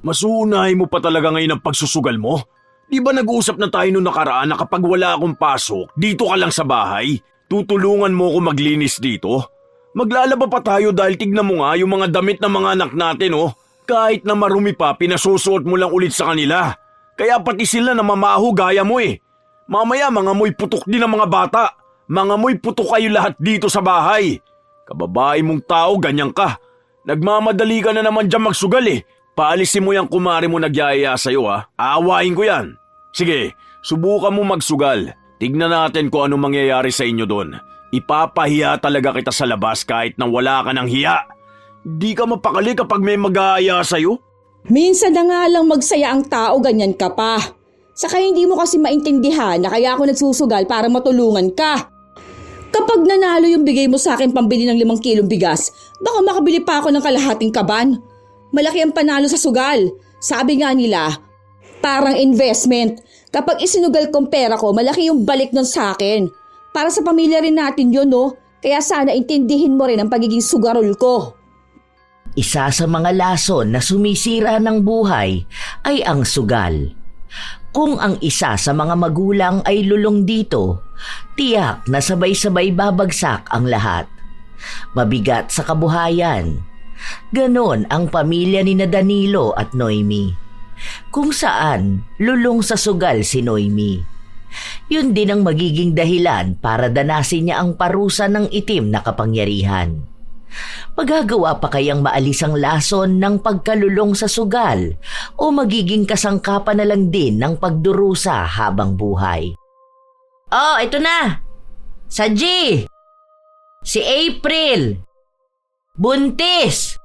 Masuunahin mo pa talaga ngayon ang pagsusugal mo? Di ba nag-uusap na tayo noong nakaraan na kapag wala akong pasok, dito ka lang sa bahay? Tutulungan mo ako maglinis dito? Maglalaba pa tayo dahil tignan mo nga yung mga damit ng mga anak natin oh. Kahit na marumi pa, pinasusuot mo lang ulit sa kanila. Kaya pati sila namamaho gaya mo eh. Mamaya mga mo'y putok din ang mga bata. Mga mo'y putok kayo lahat dito sa bahay. Kababae mong tao, ganyan ka. Nagmamadali ka na naman dyan magsugal eh. Paalisin mo yung kumari mo nagyayaya sa'yo ha. Aawain ko yan. Sige, subukan mo magsugal. Tignan natin kung anong mangyayari sa inyo doon. Ipapahiya talaga kita sa labas kahit na wala ka ng hiya. Di ka mapakali kapag may mag-aaya sa'yo. Minsan na nga lang magsaya ang tao, ganyan ka pa. Saka hindi mo kasi maintindihan na kaya ako nagsusugal para matulungan ka. Kapag nanalo yung bigay mo sa akin pambili ng 5 kilong bigas, baka makabili pa ako ng kalahating kaban. Malaki ang panalo sa sugal. Sabi nga nila, parang investment. Kapag isinugal kong pera ko, malaki yung balik nun sa akin. Para sa pamilya rin natin yun, no? Kaya sana intindihin mo rin ang pagiging sugarol ko. Isa sa mga lason na sumisira ng buhay ay ang sugal. Kung ang isa sa mga magulang ay lulong dito, tiyak na sabay-sabay babagsak ang lahat. Mabigat sa kabuhayan. Ganon ang pamilya ni na Danilo at Noemi. Kung saan lulong sa sugal si Noemi. Yun din ang magiging dahilan para danasin niya ang parusa ng itim na kapangyarihan. Magagawa pa kayang maalis ang lason ng pagkalulong sa sugal o magiging kasangkapan na lang din ng pagdurusa habang buhay? Oh, ito na! Saji! Si April! Buntis!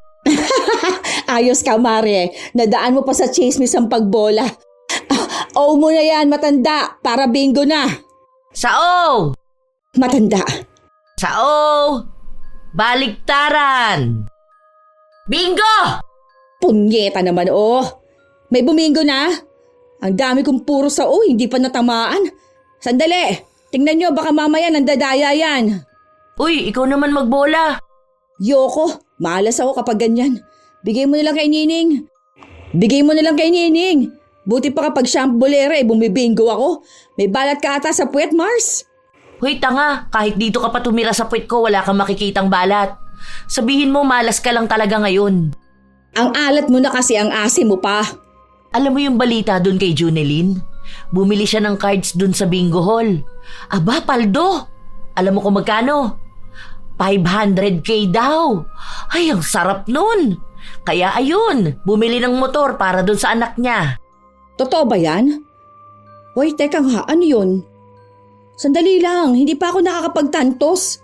Ayos ka, Mare. Nadaan mo pa sa chismis ang pagbola. Oh mo na yan, matanda, para bingo na. Sao! Matanda. Sao! Baliktaran! Bingo! Punyeta naman, oh. May bumingo na. Ang dami kong puro sao, hindi pa natamaan. Sandali, tingnan nyo, baka mamaya nandadaya yan. Uy, ikaw naman magbola. Yoko, malas ako kapag ganyan. Bigay mo na lang kay Nining. Bigay mo na lang kay Nining. Buti pa kapag siya ang bolera bumibingo ako. May balat ka ata sa puwet, Mars. Hoy, tanga, kahit dito ka pa tumira sa puwet ko, wala kang makikitang balat. Sabihin mo, malas ka lang talaga ngayon. Ang alat mo na kasi ang asim mo pa. Alam mo yung balita dun kay Junelyn? Bumili siya ng cards dun sa bingo hall. Aba, paldo! Alam mo kung magkano? 500K daw. Ay, ang sarap nun. Kaya ayun, bumili ng motor para dun sa anak niya. Totoo ba yan? Hoy, teka nga, ano yun? Sandali lang, hindi pa ako nakakapagtantos.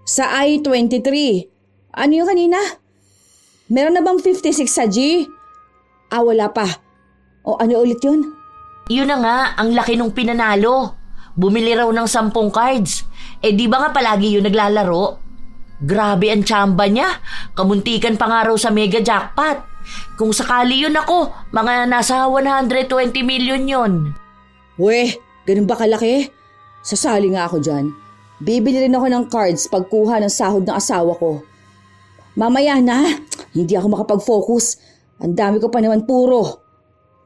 Sa I-23, ano yung kanina? Meron na bang 56 sa G? Wala pa. O ano ulit yun? Yun na nga, ang laki nung pinanalo. Bumili raw ng 10 cards. Di ba nga palagi yun naglalaro? Grabe ang tsamba niya. Kamuntikan pa nga raw sa mega jackpot. Kung sakali yun ako, mga nasa 120 million yun. Weh, ganun ba kalaki? Sasali nga ako dyan. Bibili rin ako ng cards pagkuha ng sahod ng asawa ko. Mamaya na, hindi ako makapag-focus. Ang dami ko pa naman puro.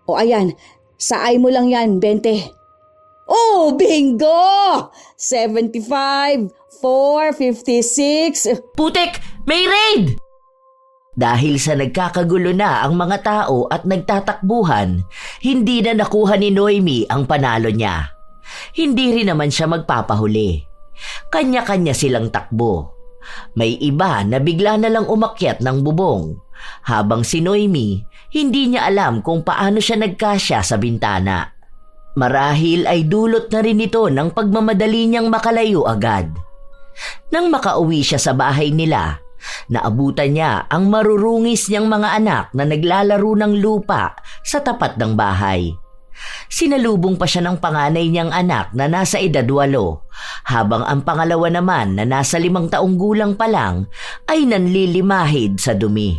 O ayan, sa ay mo lang yan, 20. Oh, bingo! 75, 456. Putek, may raid! Dahil sa nagkakagulo na ang mga tao at nagtatakbuhan, hindi na nakuha ni Noemi ang panalo niya. Hindi rin naman siya magpapahuli. Kanya-kanya silang takbo. May iba na bigla na lang umakyat ng bubong, habang si Noemi hindi niya alam kung paano siya nagkasya sa bintana. Marahil ay dulot na rin ito ng pagmamadali niyang makalayo agad. Nang makauwi siya sa bahay nila, naabutan niya ang marurungis niyang mga anak na naglalaro ng lupa sa tapat ng bahay. Sinalubong pa siya ng panganay niyang anak na nasa edad 8, habang ang pangalawa naman na nasa 5 taong gulang pa lang ay nanlilimahid sa dumi.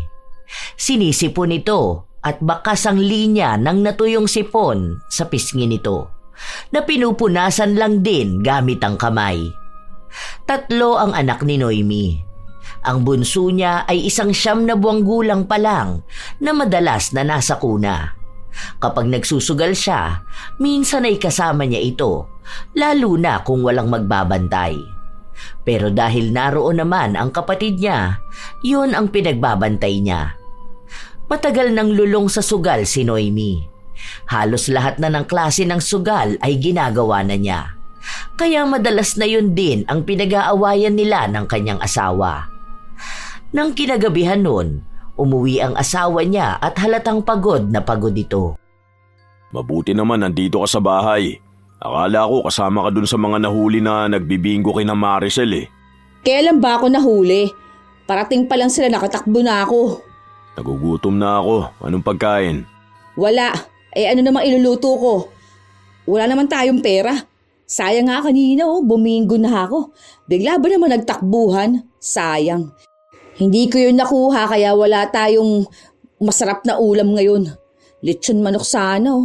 Sinisipon ito at bakas ang linya ng natuyong sipon sa pisngi nito, na pinupunasan lang din gamit ang kamay. 3 ang anak ni Noemi. Ang bunso niya ay 9 na buwang gulang pa lang na madalas na nasa kuna. Kapag nagsusugal siya, minsan ay kasama niya ito, lalo na kung walang magbabantay. Pero dahil naroon naman ang kapatid niya, yun ang pinagbabantay niya. Matagal nang lulong sa sugal si Noemi. Halos lahat na ng klase ng sugal ay ginagawa na niya. Kaya madalas na yun din ang pinag-aawayan nila ng kanyang asawa. Nang kinagabihan nun, umuwi ang asawa niya at halatang pagod na pagod ito. Mabuti naman nandito ka sa bahay. Akala ko kasama ka dun sa mga nahuli na nagbibingo kina Maricel eh. Kailan ba ako nahuli? Parating pa lang sila, nakatakbo na ako. Nagugutom na ako. Anong pagkain? Wala. Ano namang iluluto ko? Wala naman tayong pera. Sayang nga kanina bumingo na ako. Bigla ba naman nagtakbuhan? Sayang. Hindi ko yun nakuha kaya wala tayong masarap na ulam ngayon. Lechon manok sana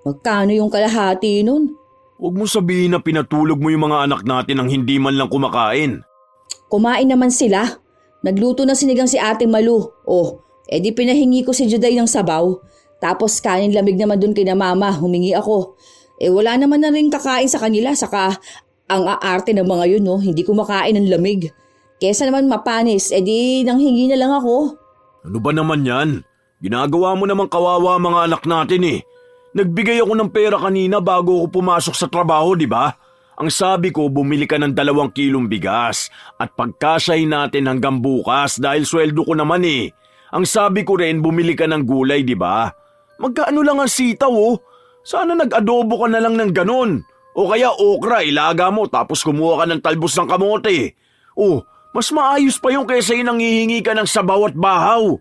Magkano yung kalahati nun? Huwag mo sabihin na pinatulog mo yung mga anak natin nang hindi man lang kumakain. Kumain naman sila. Nagluto na sinigang si Ate Malu. Di pinahingi ko si Juday ng sabaw. Tapos kanin lamig naman dun kina Mama, humingi ako. Wala naman na rin kakain sa kanila, saka ang aarte ng mga yun, hindi kumakain ng lamig. Kesa naman mapanis, di nanghingi na lang ako. Ano ba naman yan? Ginagawa mo naman kawawa mga anak natin eh. Nagbigay ako ng pera kanina bago ako pumasok sa trabaho, di ba? Ang sabi ko, bumili ka ng 2 kilong bigas at pagkasyahin natin hanggang bukas dahil sweldo ko naman eh. Ang sabi ko rin, bumili ka ng gulay, di ba? Magkaano lang ang sitaw Sana nag-adobo ka na lang ng ganon. O kaya okra, ilaga mo tapos kumuha ka ng talbos ng kamote. Mas maayos pa yung kaysa nanghihingi ka ng sabaw at bahaw.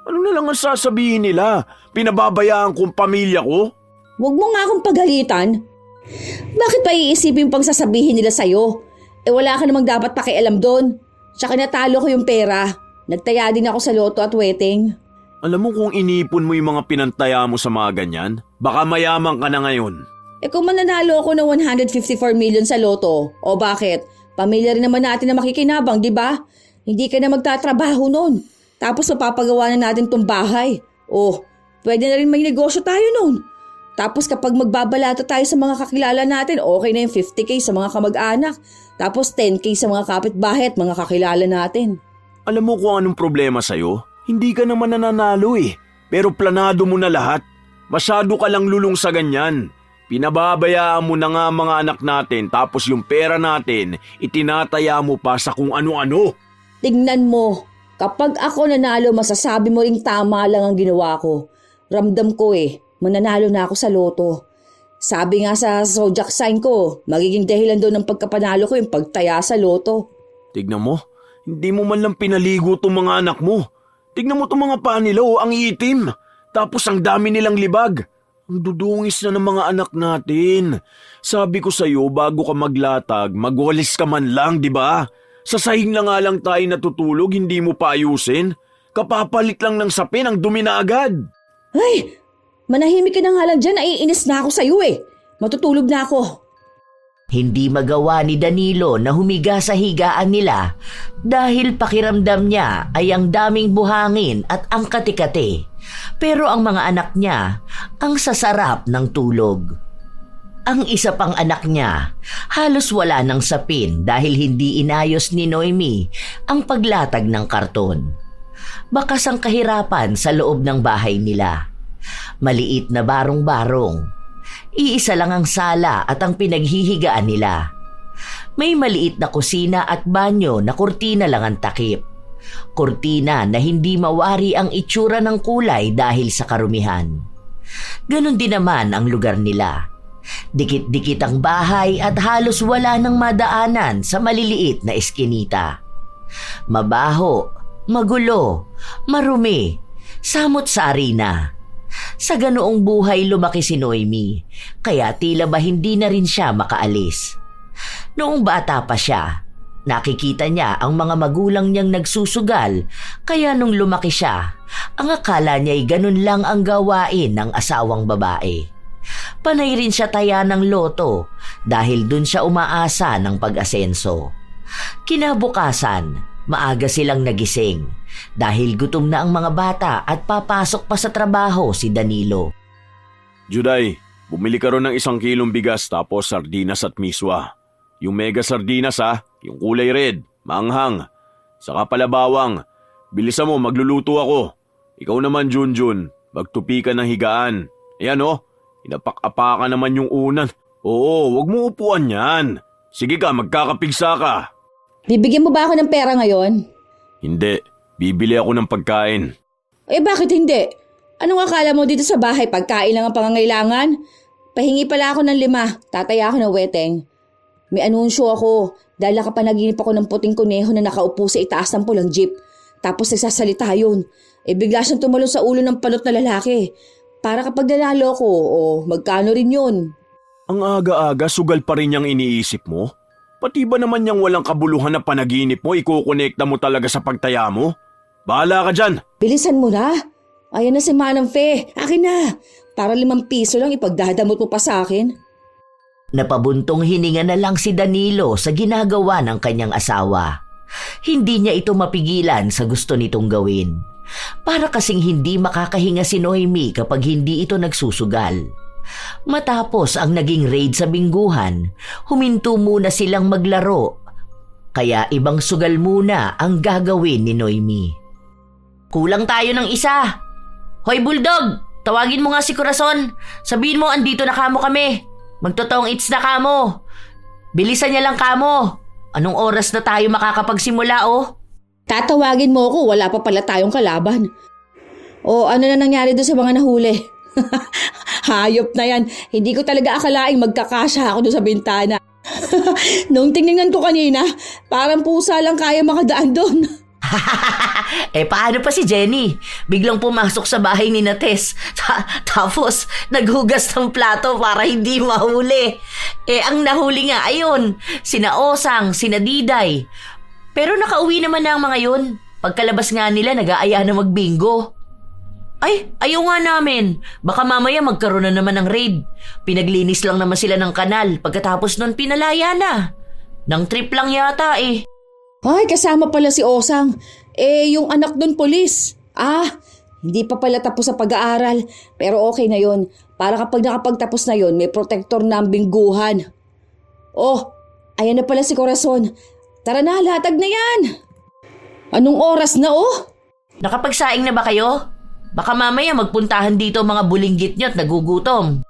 Ano na lang ang sasabihin nila? Pinababayaan kong pamilya ko? Huwag mo nga akong pagalitan. Bakit pa iisipin pang sasabihin nila sa'yo? Wala ka namang dapat pakialam doon. Tsaka natalo ko yung pera. Nagtaya din ako sa loto at wedding. Alam mo kung inipon mo yung mga pinantaya mo sa mga ganyan, baka mayaman ka na ngayon. Kung mananalo ako ng 154 million sa loto, bakit? Pamilya rin naman natin na makikinabang, di ba? Hindi ka na magtatrabaho nun. Tapos mapapagawa na natin tong bahay. Pwede na rin may negosyo tayo nun. Tapos kapag magbabalata tayo sa mga kakilala natin, okay na yung 50K sa mga kamag-anak. Tapos 10K sa mga kapitbahay at mga kakilala natin. Alam mo kung anong problema sa'yo? Hindi ka naman nananalo eh. Pero planado mo na lahat. Masyado ka lang lulong sa ganyan. Pinababayaan mo na nga mga anak natin tapos yung pera natin itinataya mo pa sa kung ano-ano. Tignan mo, kapag ako nanalo masasabi mo ring tama lang ang ginawa ko. Ramdam ko mananalo na ako sa loto. Sabi nga sa zodiac sign ko, magiging dahilan doon ng pagkapanalo ko yung pagtaya sa loto. Tignan mo, hindi mo man lang pinaligo tong mga anak mo. Tignan mo itong mga paa nila ang itim. Tapos ang dami nilang libag. Ang dudungis na ng mga anak natin. Sabi ko sa'yo bago ka maglatag, magwalis ka man lang, di ba? Sa sahig na nga lang tayo natutulog, hindi mo pa ayusin. Kapapalit lang ng sapin, ang dumi na agad. Ay, manahimik ka na nga lang dyan, naiinis na ako sa'yo Matutulog na ako. Hindi magawa ni Danilo na humiga sa higaan nila dahil pakiramdam niya ay ang daming buhangin at ang kati-kati. Pero ang mga anak niya ang sasarap ng tulog. Ang isa pang anak niya halos wala ng sapin dahil hindi inayos ni Noemi ang paglatag ng karton. Bakas ang kahirapan sa loob ng bahay nila. Maliit na barong-barong. Iisa lang ang sala at ang pinaghihigaan nila. May maliit na kusina at banyo na kurtina lang ang takip. Kurtina na hindi mawari ang itsura ng kulay dahil sa karumihan. Ganon din naman ang lugar nila. Dikit-dikit ang bahay at halos wala nang madaanan sa maliliit na eskinita. Mabaho, magulo, marumi, samot-sari na. Sa ganoong buhay lumaki si Noemi, kaya tila ba hindi na rin siya makaalis. Noong bata pa siya, nakikita niya ang mga magulang niyang nagsusugal, kaya nung lumaki siya, ang akala niya'y ganun lang ang gawain ng asawang babae. Panay rin siya taya ng loto dahil dun siya umaasa ng pag-asenso. Kinabukasan, Maaga silang nagising dahil gutom na ang mga bata at papasok pa sa trabaho si Danilo. Juday, bumili ka ron ng 1 kilong bigas tapos sardinas at miswa. Yung mega sardinas yung kulay red, maanghang. Saka pala bawang. Bilisan mo, magluluto ako. Ikaw naman, Junjun, magtupi ka ng higaan. Ayan inapak-apakan naman yung unan. Oo, wag mo upuan yan. Sige ka, magkakapigsa ka. Bibigyan mo ba ako ng pera ngayon? Hindi, bibili ako ng pagkain. Bakit hindi? Anong akala mo dito sa bahay? Pagkain lang ang pangangailangan? Pahingi pala ako ng 5, tataya ako ng weteng. May anunsyo ako dahil nakapanaginip ako ng puting kuneho na nakaupo sa itaas ng pulang jeep. Tapos nagsasalita yun. Bigla siyang tumalon sa ulo ng palot na lalaki. Para kapag nanalo ko, magkano rin yun? Ang aga-aga, sugal pa rin niyang iniisip mo? Pati ba naman niyang walang kabuluhan na panaginip mo, ikukonekta mo talaga sa pagtaya mo? Bahala ka dyan! Bilisan mo na. Ayan na si Manang Fe. Akin na. Para 5 piso lang ipagdadamot mo pa sa akin. Napabuntong hininga na lang si Danilo sa ginagawa ng kanyang asawa. Hindi niya ito mapigilan sa gusto nitong gawin. Para kasing hindi makakahinga si Noemi kapag hindi ito nagsusugal. Matapos ang naging raid sa bingguhan, huminto muna silang maglaro. Kaya ibang sugal muna ang gagawin ni Noemi. Kulang tayo ng 1. Hoy Bulldog, tawagin mo nga si Corazon. Sabihin mo andito na kamo kami. Magtotoong it's na kamo. Bilisan niya lang kamo. Anong oras na tayo makakapagsimula Tatawagin mo ako, wala pa pala tayong kalaban. Ano na nangyari doon sa mga nahuli? Hayop na yan. Hindi ko talaga akalaing magkakasya ako doon sa bintana. Nung tingnan ko kanina, parang pusa lang kaya makadaan doon. Paano pa si Jenny? Biglang pumasok sa bahay ni Nates. Tapos naghugas ng plato para hindi mahuli. Ang nahuli nga ayun, sina Osang, sina Diday. Pero nakauwi naman na ang mga yun. Pagkalabas nga nila, nag-aaya na magbingo. Ayaw nga namin. Baka mamaya magkaroon na naman ng raid. Pinaglinis lang naman sila ng kanal. Pagkatapos nun, pinalaya na. Nang trip lang yata Ay, kasama pala si Osang. Yung anak doon polis. Hindi pa pala tapos sa pag-aaral. Pero okay na yon. Para kapag nakapagtapos na yon, may protector na ang bingguhan. Ayan na pala si Corazon. Tara na, latag na yan. Anong oras na Nakapagsaing na ba kayo? Baka mamaya magpuntahan dito mga bulinggit nyo at nagugutom.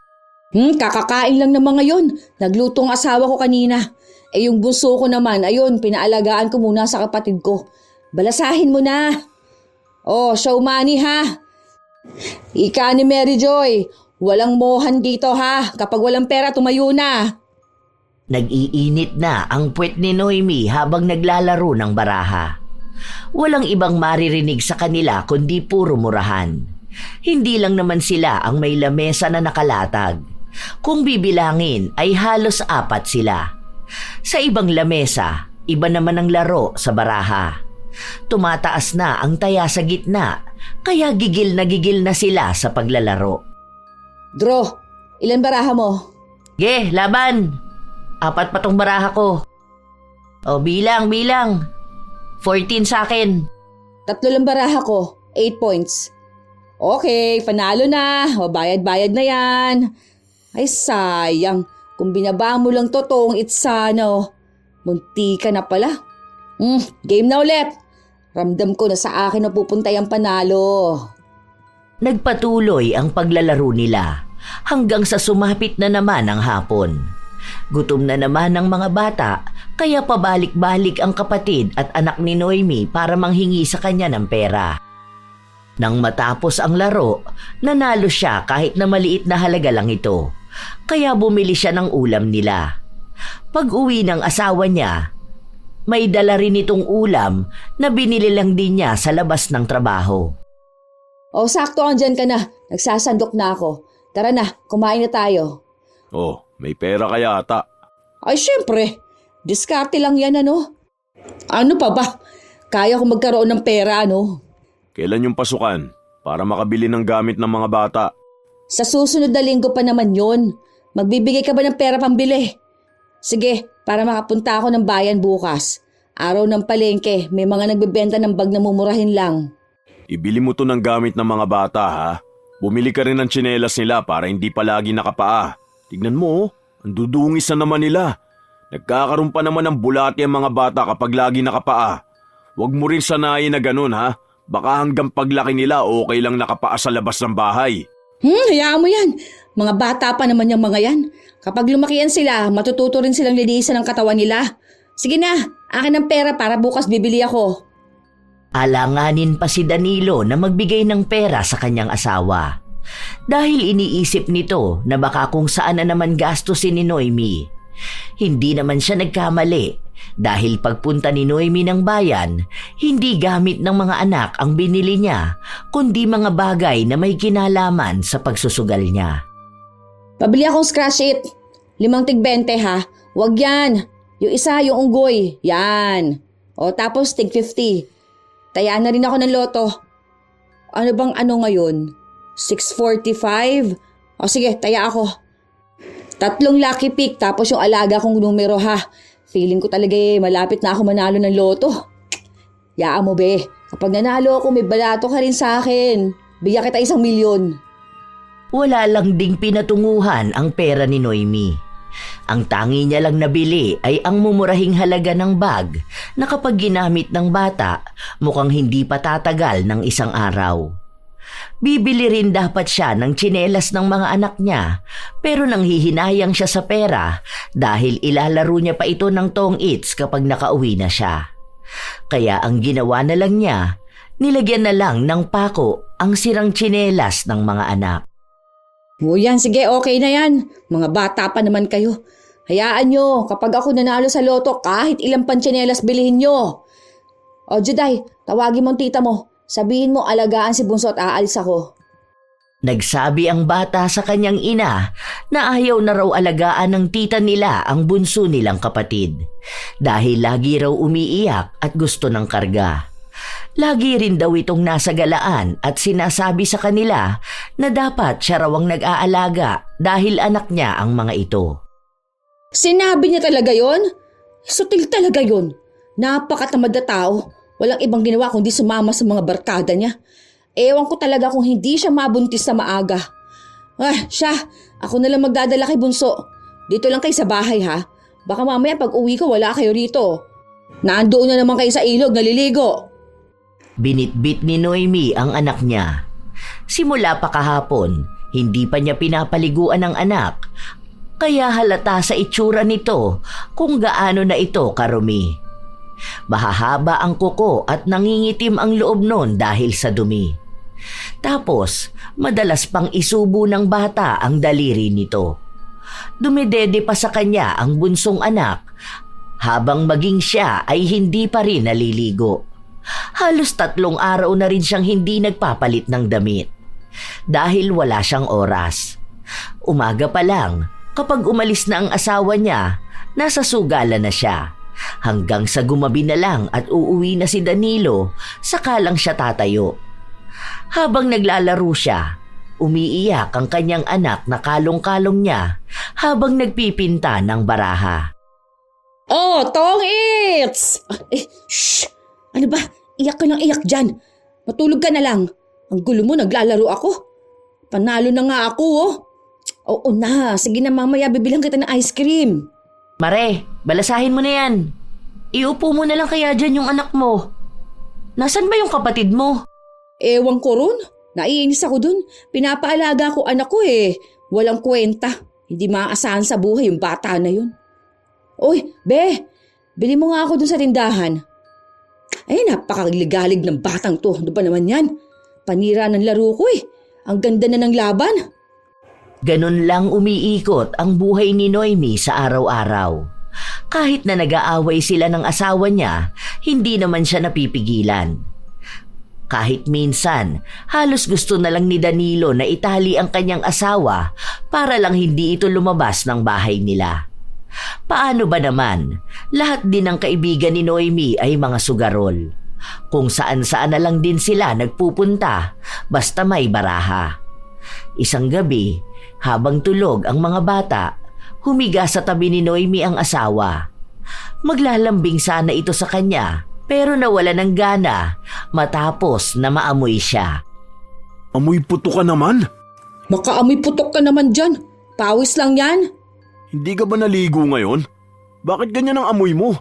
Kakakain lang naman ngayon. Nagluto ang asawa ko kanina. Yung bunso ko naman, ayun, pinaalagaan ko muna sa kapatid ko. Balasahin mo na. Show money ha. Ika ni Mary Joy, walang mohan dito ha. Kapag walang pera, tumayo na. Nag-iinit na ang puwet ni Noemi habang naglalaro ng baraha. Walang ibang maririnig sa kanila kundi puro murahan. Hindi lang naman sila ang may lamesa na nakalatag. Kung bibilangin ay halos 4 sila. Sa ibang lamesa, iba naman ang laro sa baraha. Tumataas na ang taya sa gitna, kaya gigil na sila sa paglalaro. Draw, ilan baraha mo? Laban! 4 pa tong baraha ko. Bilang. 14 sa akin. 3 lang baraha ko, 8 points. Okay, panalo na. Bayad-bayad na yan. Ay sayang, kung binaba mo lang totoong itsana. Munti ka na pala. Game na ulit. Ramdam ko na sa akin na pupunta yung panalo. Nagpatuloy ang paglalaro nila hanggang sa sumapit na naman ang hapon. Gutom na naman ang mga bata, kaya pabalik-balik ang kapatid at anak ni Noemi para manghingi sa kanya ng pera. Nang matapos ang laro, nanalo siya kahit na maliit na halaga lang ito, kaya bumili siya ng ulam nila. Pag-uwi ng asawa niya, may dala rin itong ulam na binili lang din niya sa labas ng trabaho. Sakto andyan ka na. Nagsasandok na ako. Tara na, kumain na tayo. May pera ka yata. Ay, syempre. Diskarte lang yan, ano? Ano pa ba? Kaya ko magkaroon ng pera, ano? Kailan yung pasukan? Para makabili ng gamit ng mga bata. Sa susunod na linggo pa naman yon. Magbibigay ka ba ng pera pambili? Sige, para makapunta ako ng bayan bukas. Araw ng palengke, may mga nagbebenta ng bag na mumurahin lang. Ibili mo to ng gamit ng mga bata ha. Bumili ka rin ng tsinelas nila para hindi palagi nakapaa. Tignan mo, ang dudungis na naman nila. Nagkakaroon pa naman ng bulati ang mga bata kapag lagi nakapaa. Huwag mo rin sanayin na ganun ha. Baka hanggang paglaki nila okay lang nakapaa sa labas ng bahay. Hayaan mo yan. Mga bata pa naman yung mga yan. Kapag lumakihan sila, matututo rin silang linisan ng katawan nila. Sige na, akin ang pera para bukas bibili ako. Alanganin pa si Danilo na magbigay ng pera sa kanyang asawa. Dahil iniisip nito na baka kung saan na naman gastusin ni Noemi. Hindi naman siya nagkamali dahil pagpunta ni Noemi ng bayan, hindi gamit ng mga anak ang binili niya, kundi mga bagay na may kinalaman sa pagsusugal niya. Pabili akong scratch it. 5 tig-20 ha. Huwag yan. Yung isa, yung unggoy. Yan. O tapos tig-50. Tayaan na rin ako ng loto. Ano bang ano ngayon? 645? O sige, taya ako. 3 lucky pick tapos yung alaga kong numero ha. Feeling ko talaga malapit na ako manalo ng loto. Yaan mo be, kapag nanalo ako may balato ka rin sa akin. Bigyan kita 1 milyon. Wala lang ding pinatunguhan ang pera ni Noemi. Ang tangi niya lang nabili ay ang mumurahing halaga ng bag na kapag ginamit ng bata, mukhang hindi pa tatagal ng 1 araw. Bibili rin dapat siya ng tsinelas ng mga anak niya, pero nanghihinayang siya sa pera dahil ilalaro niya pa ito ng tong its kapag nakauwi na siya. Kaya ang ginawa na lang niya, nilagyan na lang ng pako ang sirang tsinelas ng mga anak. O yan, sige, okay na yan. Mga bata pa naman kayo. Hayaan nyo, kapag ako nanalo sa loto, kahit ilang pantsinelas bilihin nyo. O Juday, tawagin mo ang tita mo. Sabihin mo alagaan si Bunso at aalis ako. Nagsabi ang bata sa kanyang ina na ayaw na raw alagaan ng tita nila ang bunso nilang kapatid dahil lagi raw umiiyak at gusto ng karga. Lagi rin daw itong nasa galaan at sinasabi sa kanila na dapat siya raw ang nag-aalaga dahil anak niya ang mga ito. Sinabi niya talaga yon? Sutil talaga yon. Napakatamad na tao. Walang ibang ginawa kundi sumama sa mga barkada niya. Ewan ko talaga kung hindi siya mabuntis sa maaga. Siya, ako na lang magdadala kay Bunso. Dito lang kayo sa bahay ha. Baka mamaya pag uwi ko wala kayo rito. Nandoon na naman kayo sa ilog naliligo. Binitbit ni Noemi ang anak niya. Simula pa kahapon, hindi pa niya pinapaliguan ang anak, kaya halata sa itsura nito kung gaano na ito karumi. Mahahaba ang kuko at nangingitim ang loob nun dahil sa dumi. Tapos, madalas pang isubo ng bata ang daliri nito. Dumidede pa sa kanya ang bunsong anak, habang maging siya ay hindi pa rin naliligo. Halos 3 araw na rin siyang hindi nagpapalit ng damit dahil wala siyang oras. Umaga pa lang, kapag umalis na ang asawa niya, nasa sugalan na siya. Hanggang sa gumabi na lang at uuwi na si Danilo, saka lang siya tatayo. Habang naglalaro siya, umiiyak ang kanyang anak na kalong-kalong niya habang nagpipinta ng baraha. Oh, tong its! Shh! Ano ba? Iyak ka lang iyak dyan. Matulog ka na lang. Ang gulo mo, naglalaro ako. Panalo na nga ako, oh. Oo na, sige na mamaya bibilang kita ng ice cream. Mare, balasahin mo na yan. Iupo mo na lang kaya dyan yung anak mo. Nasaan ba yung kapatid mo? Ewan ko ron. Naiinis ako dun. Pinapaalaga ko anak ko eh. Walang kwenta. Hindi maaasahan sa buhay yung bata na yun. Oy, be, bili mo nga ako dun sa tindahan. Ay, napakaligalig ng batang to. Ano ba naman yan? Panira ng laro ko eh. Ang ganda na ng laban. Ganun lang umiikot ang buhay ni Noemi sa araw-araw. Kahit na nag-aaway sila ng asawa niya, hindi naman siya napipigilan. Kahit minsan, halos gusto na lang ni Danilo na itali ang kanyang asawa para lang hindi ito lumabas ng bahay nila. Paano ba naman? Lahat din ng kaibigan ni Noemi ay mga sugarol. Kung saan-saan na lang din sila nagpupunta, basta may baraha. Isang gabi, habang tulog ang mga bata, humiga sa tabi ni Noemi ang asawa. Maglalambing sana ito sa kanya pero nawala ng gana matapos na maamoy siya. Amoy puto ka naman. Makaamoy putok ka naman dyan. Pawis lang yan. Hindi ka ba naligo ngayon? Bakit ganyan ang amoy mo?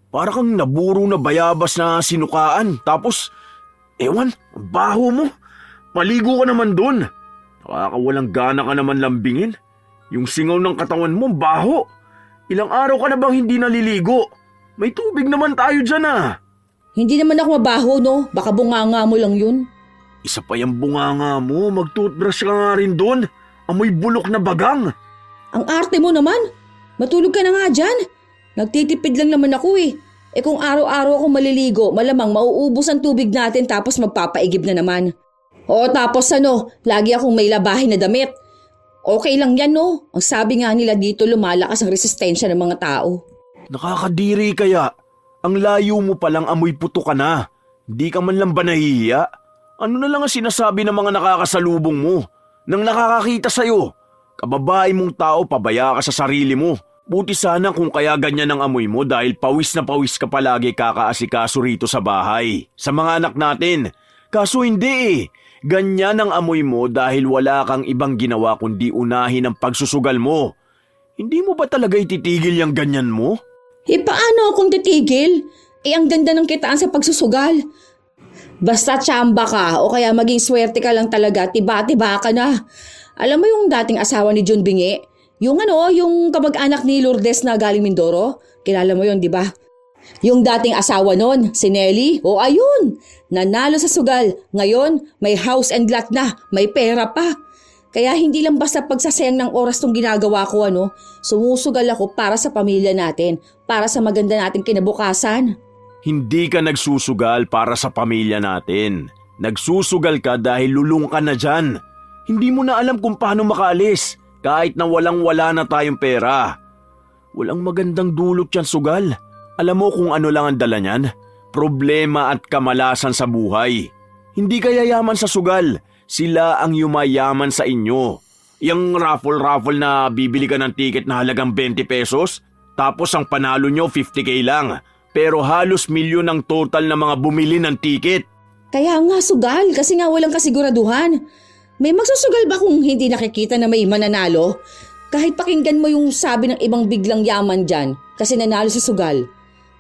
Para kang naburo na bayabas na sinukaan. Tapos, ewan, ang baho mo. Maligo ka naman dun. Nakakawalang gana ka naman lambingin. Yung singaw ng katawan mo, baho. Ilang araw ka na bang hindi naliligo? May tubig naman tayo dyan ah. Hindi naman ako mabaho, no? Baka bunganga mo lang yun. Isa pa yung bunganga mo, mag-toothbrush ka nga rin dun. Amoy bulok na bagang. Ang arte mo naman. Matulog ka na nga dyan. Nagtitipid lang naman ako eh. Eh kung araw-araw ako maliligo, malamang mauubos ang tubig natin tapos magpapaigib na naman. O tapos lagi akong may labahin na damit. Okay lang yan no? Ang sabi nga nila dito lumalakas ang resistensya ng mga tao. Nakakadiri kaya. Ang layo mo palang amoy puto ka na. Hindi ka man lang ba nahihiya? Ano na lang ang sinasabi ng mga nakakasalubong mo? Nang nakakakita sa'yo? Kababae mong tao, pabaya ka sa sarili mo. Buti sana kung kaya ganyan ang amoy mo dahil pawis na pawis ka palagi kakaasikaso rito sa bahay. Sa mga anak natin. Kaso hindi eh. Ganyan ang amoy mo dahil wala kang ibang ginawa kundi unahin ang pagsusugal mo. Hindi mo ba talaga ititigil yung ganyan mo? Eh paano akong titigil? Eh ang ganda ng kitaan sa pagsusugal. Basta tsamba ka o kaya maging swerte ka lang talaga, tiba-tiba ka na. Alam mo yung dating asawa ni John Bingi? Yung kamag-anak ni Lourdes na galing Mindoro? Kilala mo yun, di ba? Yung dating asawa nun, si Nelly, o ayun, nanalo sa sugal. Ngayon, may house and lot na, may pera pa. Kaya hindi lang basta pagsasayang ng oras tong ginagawa ko, sumusugal ako para sa pamilya natin, para sa maganda nating kinabukasan. Hindi ka nagsusugal para sa pamilya natin. Nagsusugal ka dahil lulung ka na dyan. Hindi mo na alam kung paano makaalis kahit na walang-wala na tayong pera. Walang magandang dulot yan, sugal. Alam mo kung ano lang ang dala niyan? Problema at kamalasan sa buhay. Hindi ka yayaman sa sugal. Sila ang yumayaman sa inyo. Yung raffle na bibili ka ng ticket na halagang 20 pesos, tapos ang panalo nyo 50k lang. Pero halos milyon ang total na mga bumili ng ticket. Kaya nga sugal, kasi nga walang kasiguraduhan. May magsusugal ba kung hindi nakikita na may mananalo? Kahit pakinggan mo yung sabi ng ibang biglang yaman dyan kasi nanalo sa sugal.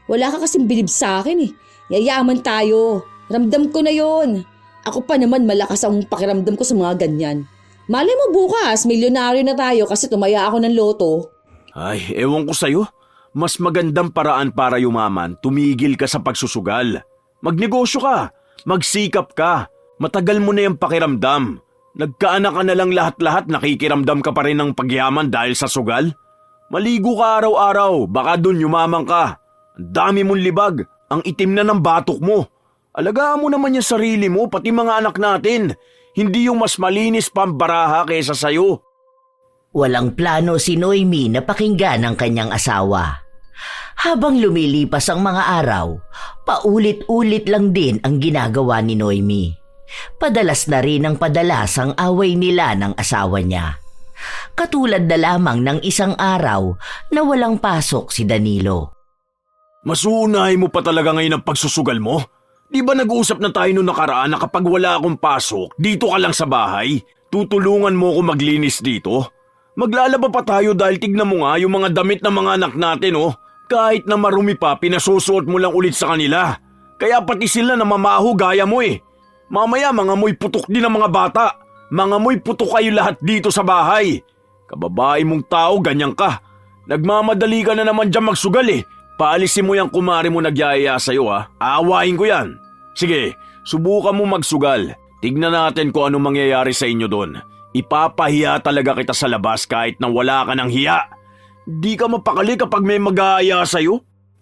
Wala ka kasing bilib sa akin eh. Yayaman tayo. Ramdam ko na yon. Ako pa naman malakas ang pakiramdam ko sa mga ganyan. Malay mo bukas, milyonaryo na tayo kasi tumaya ako ng loto. Ay, ewan ko sa'yo. Mas magandang paraan para yumaman, tumigil ka sa pagsusugal. Magnegosyo ka, magsikap ka, matagal mo na yung pakiramdam. Nagkaanak ka na lang lahat-lahat, nakikiramdam ka pa rin ng pagyaman dahil sa sugal. Maligo ka araw-araw, baka dun yumaman ka. Ang dami mong libag, ang itim na ng batok mo. Alagaan mo naman yung sarili mo, pati mga anak natin. Hindi yung mas malinis pambaraha kaysa sayo. Walang plano si Noemi na pakinggan ang kanyang asawa. Habang lumilipas ang mga araw, paulit-ulit lang din ang ginagawa ni Noemi. Padalas na rin ang padalas ang away nila ng asawa niya. Katulad na lamang ng isang araw na walang pasok si Danilo. Masuunahin mo pa talaga ngayon ang pagsusugal mo? Di ba nag-uusap na tayo noong nakaraan na kapag wala akong pasok, dito ka lang sa bahay? Tutulungan mo ko maglinis dito? Maglalaba pa tayo dahil tignan mo nga yung mga damit ng mga anak natin Kahit na marumi pa, pinasusuot mo lang ulit sa kanila. Kaya pati sila namamaho gaya mo eh. Mamaya mga moy putok din ang mga bata. Mga moy putok kayo lahat dito sa bahay. Kababae mong tao, ganyan ka. Nagmamadali ka na naman dyan magsugal eh. Paalisin mo yung kumari mo nagyayaya sa'yo Aawain ko yan. Sige, subukan mo magsugal. Tignan natin kung ano mangyayari sa inyo doon. Ipapahiya talaga kita sa labas kahit na wala ka ng hiya. Di ka mapakali kapag may mag-aaya sa'yo.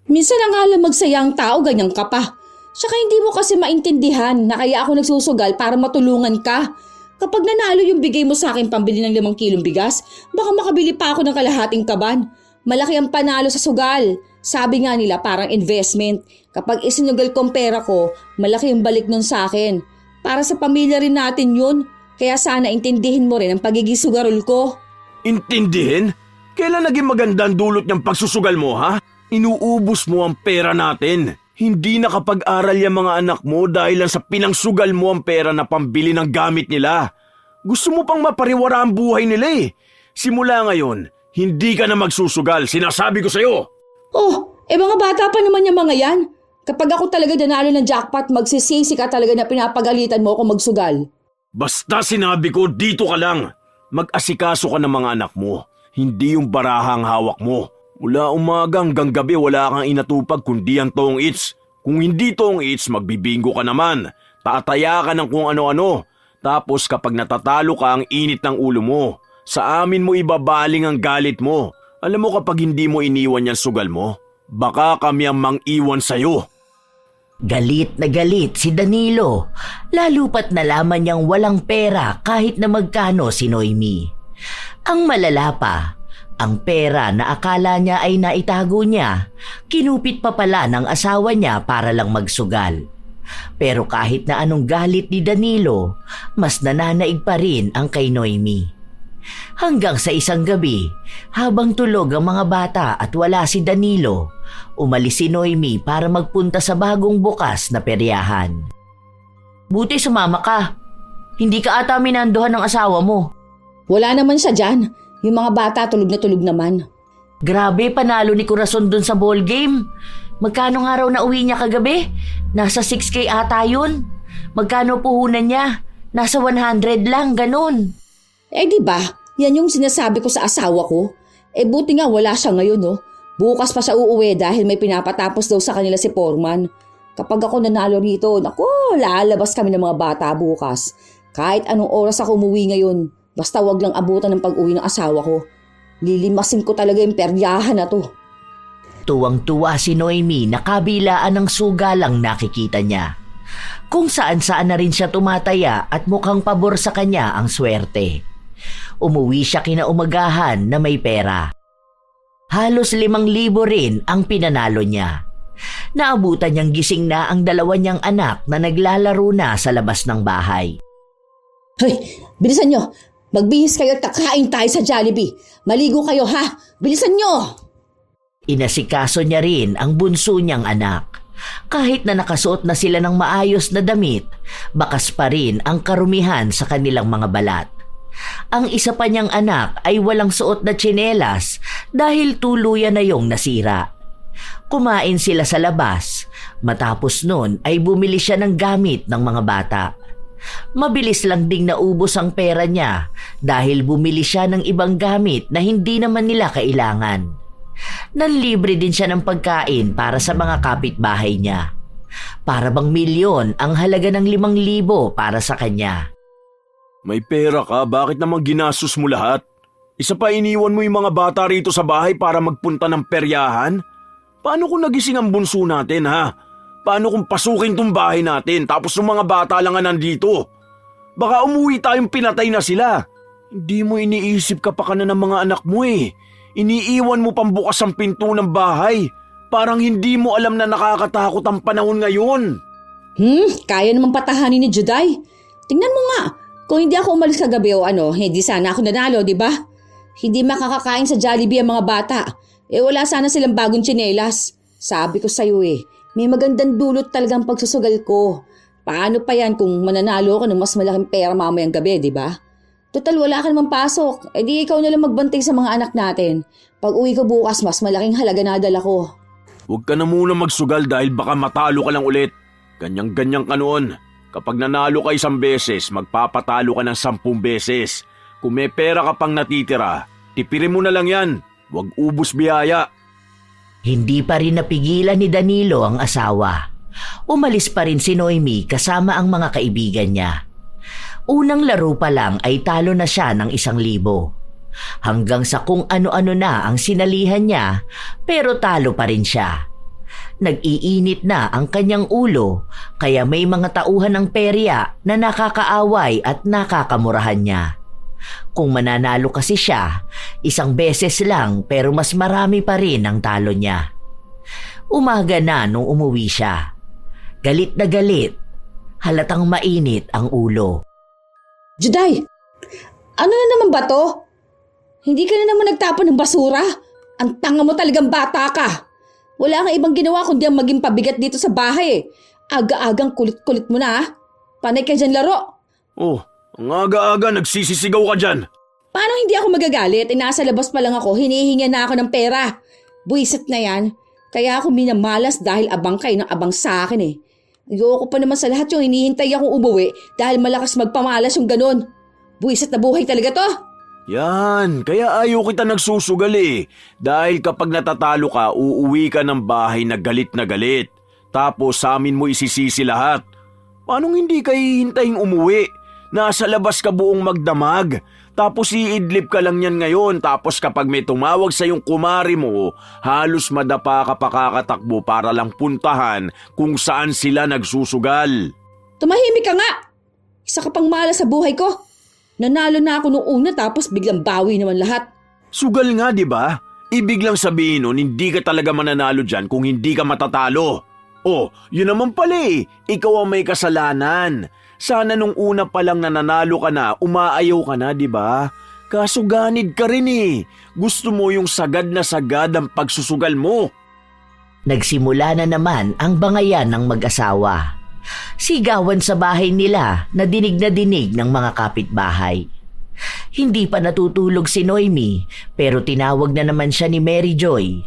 Minsan na nga lang magsaya ang tao, ganyan ka pa. Tsaka hindi mo kasi maintindihan na kaya ako nagsusugal para matulungan ka. Kapag nanalo yung bigay mo sa akin pambili ng 5 kilong bigas, baka makabili pa ako ng kalahating kaban. Malaki ang panalo sa sugal. Sabi nga nila parang investment. Kapag isinugal kong pera ko, malaki yung balik nun sa akin. Para sa pamilya rin natin yun. Kaya sana intindihin mo rin ang pagiging sugarol ko. Intindihin? Kailan naging magandang dulot niyang pagsusugal mo, ha? Inuubos mo ang pera natin. Hindi nakapag-aral yung mga anak mo dahil lang sa pinangsugal mo ang pera na pambili ng gamit nila. Gusto mo pang mapariwara ang buhay nila eh. Simula ngayon, hindi ka na magsusugal. Sinasabi ko sa'yo. Oh, mga bata pa naman yung mga yan. Kapag ako talaga nanalo ng jackpot, magsisisi ka talaga na pinapagalitan mo ako magsugal. Basta sinabi ko, dito ka lang. Mag-asikaso ka ng mga anak mo. Hindi yung barahang hawak mo. Mula umaga hanggang gabi wala kang inatupag kundi ang tong its. Kung hindi tong its, magbibingo ka naman. Tataya ka ng kung ano-ano. Tapos kapag natatalo ka, ang init ng ulo mo. Sa amin mo ibabaling ang galit mo. Alam mo kapag hindi mo iniwan yan sugal mo, baka kami ang mang-iwan sa'yo. Galit na galit si Danilo, lalo pat nalaman niyang walang pera kahit na magkano si Noemi. Ang malala pa, ang pera na akala niya ay naitago niya, kinupit pa pala ng asawa niya para lang magsugal. Pero kahit na anong galit ni Danilo, mas nananaig pa rin ang kay Noemi. Hanggang sa isang gabi, habang tulog ang mga bata at wala si Danilo, umalis si Noemi para magpunta sa bagong bukas na peryahan. Buti sumama ka. Hindi ka ata minanduhan ng asawa mo. Wala naman siya dyan. Yung mga bata tulog na tulog naman. Grabe, panalo ni Corazon dun sa ball game. Magkano nga raw na uwi niya kagabi? Nasa 6K ata yun. Magkano puhunan niya? Nasa 100 lang, ganun. Di ba? Yan yung sinasabi ko sa asawa ko. Buti nga wala siya ngayon, oh. Bukas pa siya uuwi dahil may pinapatapos daw sa kanila si Foreman. Kapag ako nanalo rito, naku, lalabas kami ng mga bata bukas. Kahit anong oras ako umuwi ngayon, basta wag lang abutan ng pag-uwi ng asawa ko. Lilimasin ko talaga yung peryahan na to. Tuwang-tuwa si Noemi na kabilaan ng sugalang nakikita niya. Kung saan-saan na rin siya tumataya at mukhang pabor sa kanya ang swerte. Umuwi siya kinaumagahan na may pera. Halos 5,000 rin ang pinanalo niya. Naabutan niyang gising na ang dalawa niyang anak na naglalaro na sa labas ng bahay. Hoy, bilisan nyo. Magbihis kayo at kakain tayo sa Jollibee. Maligo kayo ha. Bilisan nyo. Inasikaso niya rin ang bunso niyang anak. Kahit na nakasuot na sila ng maayos na damit, bakas pa rin ang karumihan sa kanilang mga balat. Ang isa pa niyang anak ay walang suot na tsinelas dahil tuluyan na yung nasira. Kumain sila sa labas. Matapos nun ay bumili siya ng gamit ng mga bata. Mabilis lang ding naubos ang pera niya dahil bumili siya ng ibang gamit na hindi naman nila kailangan. Nanlibre din siya ng pagkain para sa mga kapitbahay niya. Para bang milyon ang halaga ng 5,000 para sa kanya. May pera ka, bakit naman ginastos mo lahat? Isa pa iniwan mo yung mga bata rito sa bahay para magpunta ng peryahan? Paano kung nagising ang bunso natin ha? Paano kung pasukin tong bahay natin tapos yung mga bata lang nga nandito? Baka umuwi tayong pinatay na sila. Hindi mo iniisip ka pa ka na ng mga anak mo eh. Iniiwan mo pang bukas ang pinto ng bahay. Parang hindi mo alam na nakakatakot ang panahon ngayon. Kaya naman patahanin ni Juday. Tingnan mo nga. Kung hindi ako umalis kagabi o hindi sana ako nanalo, di ba? Hindi makakakain sa Jollibee ang mga bata. Wala sana silang bagong tsinelas. Sabi ko sa'yo may magandang dulot talagang pagsusugal ko. Paano pa yan kung mananalo ka ng mas malaking pera mamayang gabi, di ba? Total, wala ka namang pasok. Di ikaw nalang magbantay sa mga anak natin. Pag uwi ko bukas, mas malaking halaga na dala ko. Huwag ka na muna magsugal dahil baka matalo ka lang ulit. Ganyang-ganyang ka noon. Kapag nanalo ka 1 beses, magpapatalo ka ng 10 beses. Kung may pera ka pang natitira, tipirin mo na lang yan. Huwag ubus biyaya. Hindi pa rin napigilan ni Danilo ang asawa. Umalis pa rin si Noemi kasama ang mga kaibigan niya. Unang laro pa lang ay talo na siya ng 1,000. Hanggang sa kung ano-ano na ang sinalihan niya, pero talo pa rin siya. Nag-iinit na ang kanyang ulo, kaya may mga tauhan ng perya na nakakaaway at nakakamurahan niya. Kung mananalo kasi siya, 1 beses lang pero mas marami pa rin ang talo niya. Umaga na nung umuwi siya. Galit na galit, halatang mainit ang ulo. Juday, ano na naman ba to? Hindi ka na naman nagtapon ng basura? Ang tanga mo talagang bata ka. Wala kang ibang ginawa kundi ang maging pabigat dito sa bahay eh. Aga-agang kulit-kulit mo na ha. Panay ka dyan laro. Oh, ang aga-aga nagsisisigaw ka dyan. Paano hindi ako magagalit? Nasa labas pa lang ako, hinihinga na ako ng pera. Buwisit na yan. Kaya ako minamalas dahil abang kayo ng abang sa akin eh. Ayoko pa naman sa lahat yung hinihintay akong umuwi dahil malakas magpamalas yung ganun. Buwisit na buhay talaga to. Yan, kaya ayaw kita nagsusugal eh. Dahil kapag natatalo ka, uuwi ka ng bahay na galit na galit. Tapos sa amin mo isisisi lahat. Paanong hindi ka hihintaying umuwi? Nasa labas ka buong magdamag. Tapos iidlip ka lang yan ngayon. Tapos kapag may tumawag sa yung kumari mo, halos madapa ka pa kakatakbo para lang puntahan kung saan sila nagsusugal. Tumahimik ka nga. Isa ka pang malas sa buhay ko. Nanalo na ako nung una tapos biglang bawi naman lahat. Sugal nga, di ba? Ibig lang sabihin nun, hindi ka talaga mananalo dyan kung hindi ka matatalo. Oh, yun naman pala eh. Ikaw ang may kasalanan. Sana nung una pa lang nananalo ka na, umaayaw ka na, di ba? Kaso ganid ka rin eh. Gusto mo yung sagad na sagad ang pagsusugal mo. Nagsimula na naman ang bangayan ng mag-asawa. Sigawan sa bahay nila na dinig ng mga kapitbahay. Hindi pa natutulog si Noemi pero tinawag na naman siya ni Mary Joy.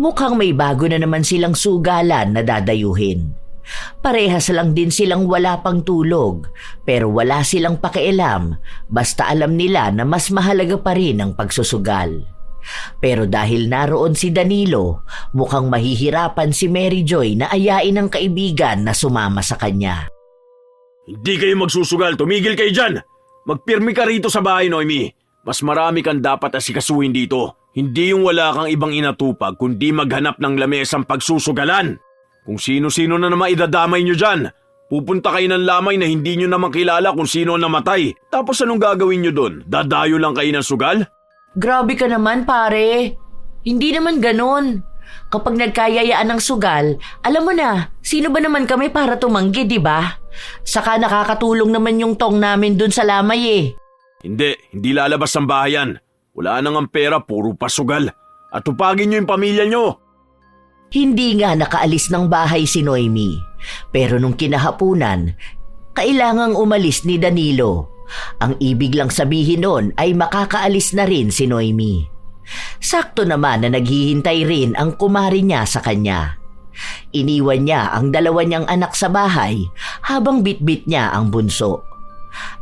Mukhang may bago na naman silang sugalan na dadayuhin. Parehas lang din silang wala pang tulog pero wala silang pakialam basta alam nila na mas mahalaga pa rin ang pagsusugal. Pero dahil naroon si Danilo, mukhang mahihirapan si Mary Joy na ayain ng kaibigan na sumama sa kanya. Hindi kayo magsusugal, tumigil kayo dyan. Magpirmi ka rito sa bahay, Noemi. Mas marami kang dapat asikasuhin dito. Hindi yung wala kang ibang inatupag kundi maghanap ng lamesang pagsusugalan. Kung sino-sino na naman idadamay nyo dyan. Pupunta kayo ng lamay na hindi nyo naman kilala kung sino ang namatay. Tapos anong gagawin nyo doon? Dadayo lang kayo ng sugal? Grabe ka naman pare. Hindi naman ganon. Kapag nagkayayaan ng sugal, alam mo na, sino ba naman kami para tumanggi, di ba? Saka nakakatulong naman yung tong namin dun sa lamay eh. Hindi lalabas ang bahayan. Wala nang ang pera, puro pasugal. At tupagin nyo yung pamilya nyo. Hindi nga nakaalis ng bahay si Noemi. Pero nung kinahapunan, kailangang umalis ni Danilo. Ang ibig lang sabihin nun ay makakaalis na rin si Noemi. Sakto naman na naghihintay rin ang kumari niya sa kanya. Iniwan niya ang dalawa niyang anak sa bahay habang bitbit niya ang bunso.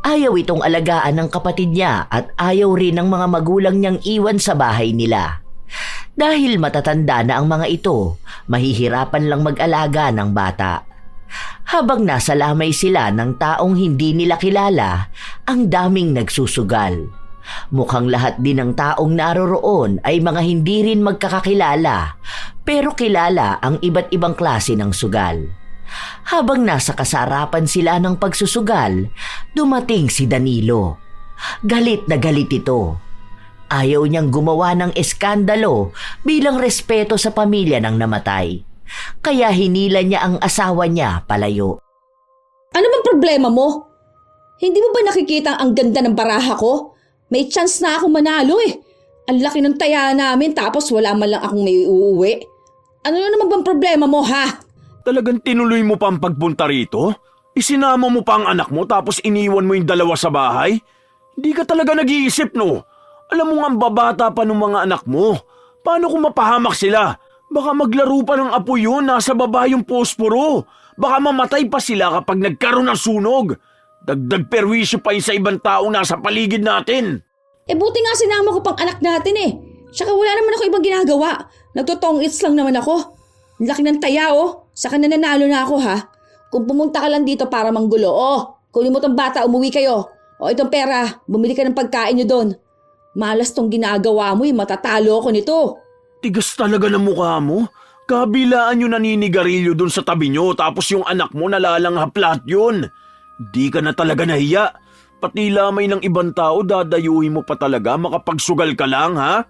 Ayaw itong alagaan ng kapatid niya at ayaw rin ng mga magulang niyang iwan sa bahay nila. Dahil matatanda na ang mga ito, mahihirapan lang mag-alaga ng bata. Habang nasa lamay sila ng taong hindi nila kilala, ang daming nagsusugal. Mukhang lahat din ng taong naroroon ay mga hindi rin magkakakilala, pero kilala ang iba't ibang klase ng sugal. Habang nasa kasarapan sila ng pagsusugal, dumating si Danilo. Galit na galit ito. Ayaw niyang gumawa ng eskandalo bilang respeto sa pamilya ng namatay. Kaya hinila niya ang asawa niya palayo. Ano bang problema mo? Hindi mo ba nakikita ang ganda ng baraha ko? May chance na akong manalo eh. Ang laki ng taya namin tapos wala man lang akong may uuwi. Ano na naman bang problema mo ha? Talagang tinuloy mo pa ang pagpunta rito? Isinama mo pa ang anak mo tapos iniwan mo yung dalawa sa bahay? Hindi ka talaga nag-iisip no? Alam mo nga ang babata pa ng mga anak mo. Paano kung mapahamak sila? Baka maglaro pa ng apo yun, nasa baba yung posporo. Baka mamatay pa sila kapag nagkaroon ng sunog. Dagdag perwisyo pa yun sa ibang taong nasa paligid natin. Buti nga sinama ko pang anak natin eh. Tsaka wala naman ako ibang ginagawa. Nagtotong-its lang naman ako. Ang laki ng taya oh. Saka nananalo na ako ha. Kung pumunta ka lang dito para manggulo, kunin mo tong bata, umuwi kayo. O itong pera, bumili ka ng pagkain nyo doon. Malas tong ginagawa mo matatalo ako nito. Tigas talaga ng mukha mo. Kabilaan yung naninigarilyo dun sa tabi nyo tapos yung anak mo nalalanghaplat yun. Di ka na talaga nahiya. Pati lamay ng ibang tao dadayuhin mo pa talaga makapagsugal ka lang ha?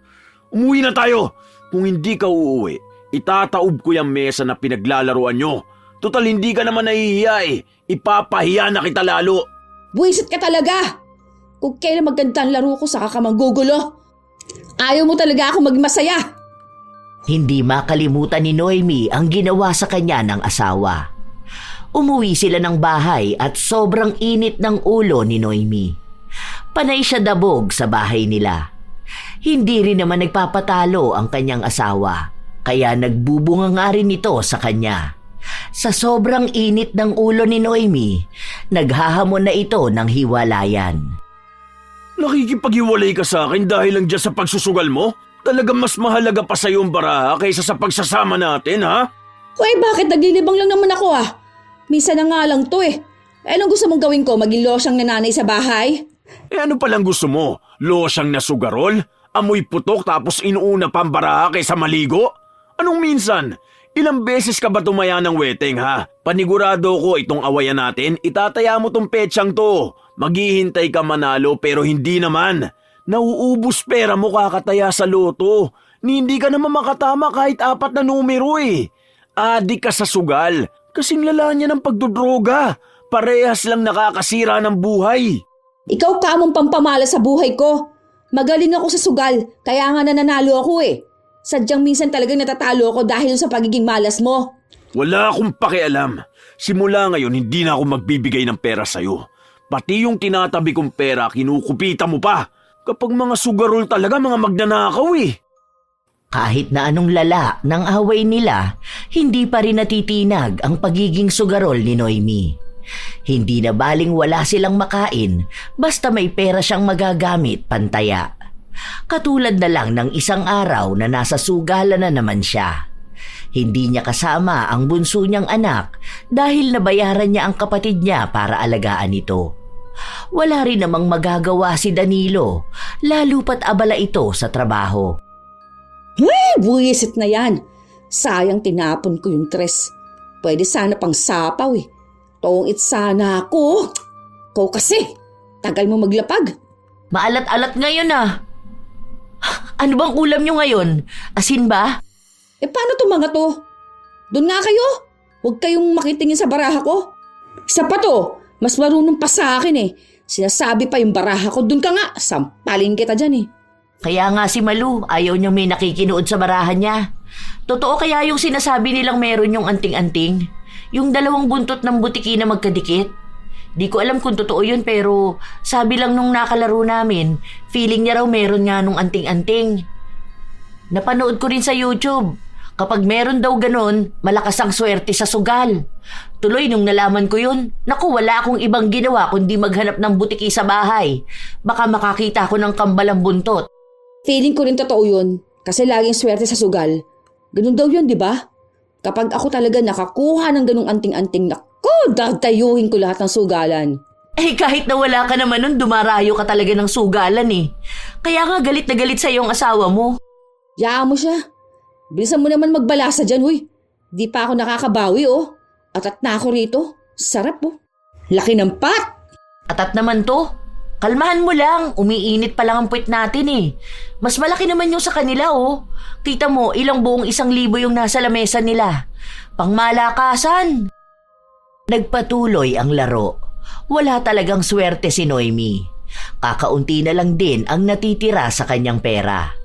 Umuwi na tayo. Kung hindi ka uuwi, itataob ko yung mesa na pinaglalaroan nyo. Total hindi ka naman nahihiya eh. Ipapahiya na kita lalo. Buwisit ka talaga. Kung kailan maganda ang laro ko saka ka manggugulo. Ayaw mo talaga ako magmasaya. Hindi makalimutan ni Noemi ang ginawa sa kanya ng asawa. Umuwi sila ng bahay at sobrang init ng ulo ni Noemi. Panay siya dabog sa bahay nila. Hindi rin naman nagpapatalo ang kanyang asawa, kaya nagbubunga nga rin ito sa kanya. Sa sobrang init ng ulo ni Noemi, naghahamon na ito ng hiwalayan. Nakikipaghiwalay ka sa akin dahil lang dyan sa pagsusugal mo? Talagang mas mahalaga pa sa'yo ang baraha kaysa sa pagsasama natin, ha? Uy, bakit naglilibang lang naman ako ah? Minsan na nga lang to eh. Anong gusto mong gawin ko? Maging losyang nanay sa bahay? Ano palang gusto mo? Losyang na sugarol? Amoy putok tapos inuuna pa ang baraha kaysa maligo? Anong minsan? Ilang beses ka ba tumaya ng weteng, ha? Panigurado ko itong awayan natin, itataya mo tong petsang to. Maghihintay ka manalo pero hindi naman. Nauubos pera mo kakataya sa loto. Hindi ka naman makatama kahit 4 na numero eh. Adik ka sa sugal. Kasing lala niya ng pagdodroga. Parehas lang nakakasira ng buhay. Ikaw ka among pampamala sa buhay ko. Magaling ako sa sugal, kaya nga nananalo ako eh. Sadyang minsan talagang natatalo ako dahil sa pagiging malas mo. Wala akong pakialam. Simula ngayon hindi na ako magbibigay ng pera sa'yo. Pati yung tinatabi kong pera kinukupita mo pa. Kapag mga sugarol talaga, mga magnanakaw eh. Kahit na anong lala ng away nila, hindi pa rin natitinag ang pagiging sugarol ni Noemi. Hindi na baling wala silang makain basta may pera siyang magagamit pantaya. Katulad na lang ng isang araw na nasa sugalan na naman siya. Hindi niya kasama ang bunso niyang anak dahil nabayaran niya ang kapatid niya para alagaan ito. Wala rin namang magagawa si Danilo, lalo pat abala ito sa trabaho. Buwisit na yan. Sayang tinapon ko yung tres. Pwede sana pang sapaw eh. Tongit sana ako. Ikaw kasi, tagal mo maglapag. Maalat-alat ngayon ah. Ano bang ulam niyo ngayon? Asin ba? Paano to mga to? Doon nga kayo. Huwag kayong makitingin sa baraha ko. Isa pa to, mas marunong pa sa akin eh. Sinasabi pa yung baraha ko, doon ka nga. Sampalin kita dyan eh. Kaya nga si Malu, ayaw niyang may nakikinood sa barahan niya. Totoo kaya yung sinasabi nilang meron yung anting-anting? Yung 2 buntot ng butiki na magkadikit? Di ko alam kung totoo yun pero sabi lang nung nakalaro namin, feeling niya raw meron nga nung anting-anting. Napanood ko rin sa YouTube. Kapag meron daw ganon, malakas ang swerte sa sugal. Tuloy nung nalaman ko yun, naku wala akong ibang ginawa kundi maghanap ng butiki sa bahay. Baka makakita ko ng kambalang buntot. Feeling ko rin totoo yun. Kasi laging swerte sa sugal. Ganun daw yun, di ba? Kapag ako talaga nakakuha ng ganung anting-anting, naku, dadayuhin ko lahat ng sugalan. Kahit na wala ka naman nun, dumarayo ka talaga ng sugalan eh. Kaya nga galit na galit sa iyong asawa mo. Yaan mo siya. Bilisan mo naman magbalasa dyan, huy. Di pa ako nakakabawi, oh. Atat na ako rito. Sarap, oh. Laki ng pat! Atat naman to. Kalmahan mo lang, umiinit pa lang ang puwit natin eh. Mas malaki naman yung sa kanila oh. Kita mo, ilang buong 1,000 yung nasa lamesa nila. Pangmalakasan. Nagpatuloy ang laro. Wala talagang swerte si Noemi. Kakaunti na lang din ang natitira sa kanyang pera.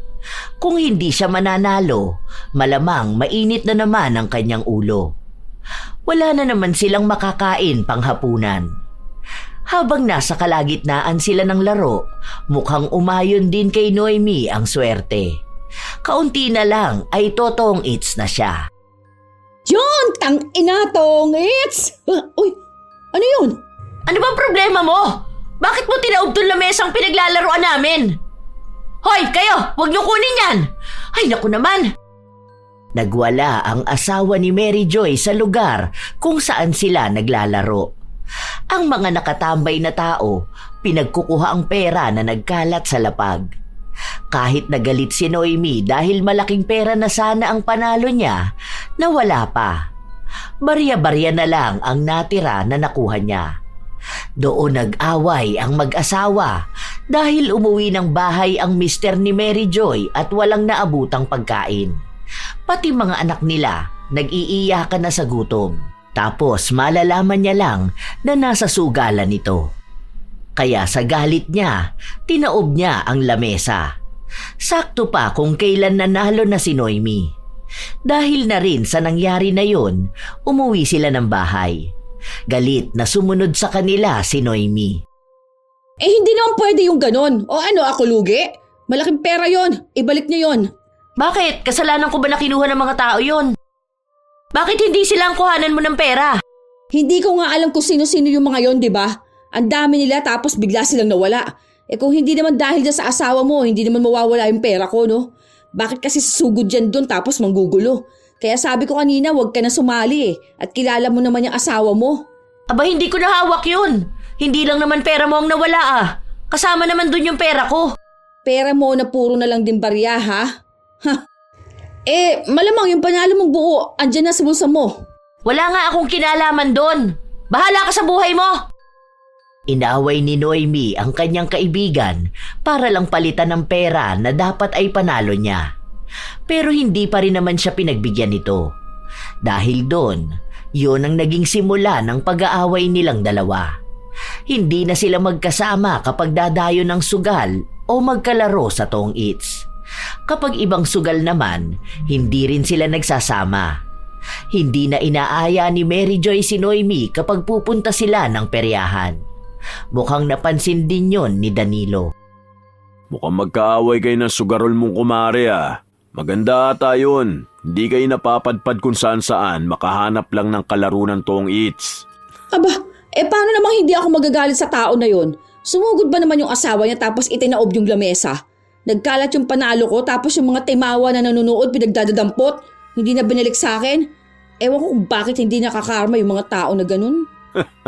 Kung hindi siya mananalo, malamang mainit na naman ang kanyang ulo. Wala na naman silang makakain panghapunan. Habang nasa kalagitnaan sila ng laro, mukhang umayon din kay Noemi ang swerte. Kaunti na lang ay totong its na siya. Yun! Tang-ina, tongits! Uy, ano yun? Ano bang problema mo? Bakit mo tinaob tong lamesang pinaglalaroan namin? Hoy, kayo! Huwag niyo kunin yan! Ay, naku naman! Nagwala ang asawa ni Mary Joy sa lugar kung saan sila naglalaro. Ang mga nakatambay na tao, pinagkukuha ang pera na nagkalat sa lapag. Kahit nagalit si Noemi dahil malaking pera na sana ang panalo niya, nawala pa. Barya-barya na lang ang natira na nakuha niya. Doon nag-away ang mag-asawa dahil umuwi ng bahay ang mister ni Mary Joy at walang naabutang pagkain. Pati mga anak nila nag-iiyakan na sa gutom. Tapos malalaman niya lang na nasa sugalan ito. Kaya sa galit niya, tinaob niya ang lamesa. Sakto pa kung kailan nanalo na si Noemi. Dahil na rin sa nangyari na yon, umuwi sila ng bahay. Galit na sumunod sa kanila si Noemi. Eh hindi naman pwede yung ganon. O ano, ako lugi? Malaking pera yon. Ibalik niyo yon. Bakit? Kasalanan ko ba na kinuha ng mga tao yon? Bakit hindi sila ang kuhanan mo ng pera? Hindi ko nga alam kung sino-sino yung mga yon, di ba? Ang dami nila tapos bigla silang nawala. Eh kung hindi naman dahil dyan sa asawa mo, hindi naman mawawala yung pera ko, no? Bakit kasi sugod dyan doon tapos manggugulo? Kaya sabi ko kanina, huwag ka na sumali eh. At kilala mo naman yung asawa mo. Aba, hindi ko nahawak yun. Hindi lang naman pera mo ang nawala ah. Kasama naman dun yung pera ko. Pera mo na puro na lang din barya, ha? Ha? Eh, malamang yung panalo mong buo, andyan na sa bulsa mo. Wala nga akong kinalaman doon. Bahala ka sa buhay mo! Inaaway ni Noemi ang kanyang kaibigan para lang palitan ng pera na dapat ay panalo niya. Pero hindi pa rin naman siya pinagbigyan nito. Dahil doon, yun ang naging simula ng pag-aaway nilang dalawa. Hindi na sila magkasama kapag dadayo ng sugal o magkalaro sa tong its. Kapag ibang sugal naman, hindi rin sila nagsasama. Hindi na inaaya ni Mary Joy si Noemi kapag pupunta sila ng peryahan. Mukhang napansin din yon ni Danilo. Mukhang magkaaway kayo ng sugarol mong kumare ah. Maganda ata yun. Hindi kayo napapadpad kung saan makahanap lang ng kalaro ng tong its. Aba, eh paano namang hindi ako magagalit sa tao na yon? Sumugod ba naman yung asawa niya tapos itinaob yung lamesa? Nagkalat yung panalo ko tapos yung mga timawa na nanonood pinagdadadampot. Hindi na binalik sa akin. Ewan ko kung bakit hindi nakakarma yung mga tao na ganun.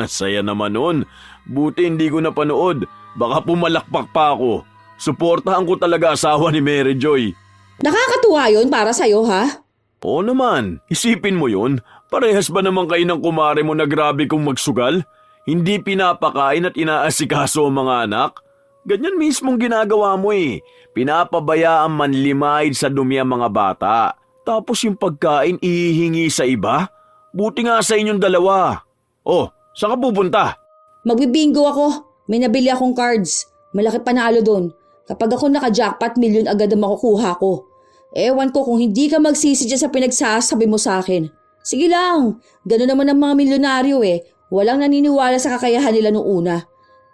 Saya naman nun. Buti hindi ko napanood. Baka pumalakpak pa ako. Suportahan ko talaga asawa ni Mary Joy. Nakakatuwa yun para sa'yo, ha? Oo naman. Isipin mo yun. Parehas ba naman kayo ng kumare mo na grabe kong magsugal? Hindi pinapakain at inaasikaso ang mga anak? Ganyan mismong ginagawa mo eh. Pinapabayaan manlimahid sa dumi ang mga bata. Tapos yung pagkain ihihingi sa iba? Buti nga sa inyong dalawa. Oh, saan ka pupunta? Magbibingo ako. May nabili akong cards. Malaki panalo doon. Kapag ako naka-jackpot, milyon agad ang makukuha ko. Ewan ko kung hindi ka magsisi dyan sa pinagsasabi mo sa akin. Sige lang, gano'n naman ang mga milyonaryo eh. Walang naniniwala sa kakayahan nila noong una.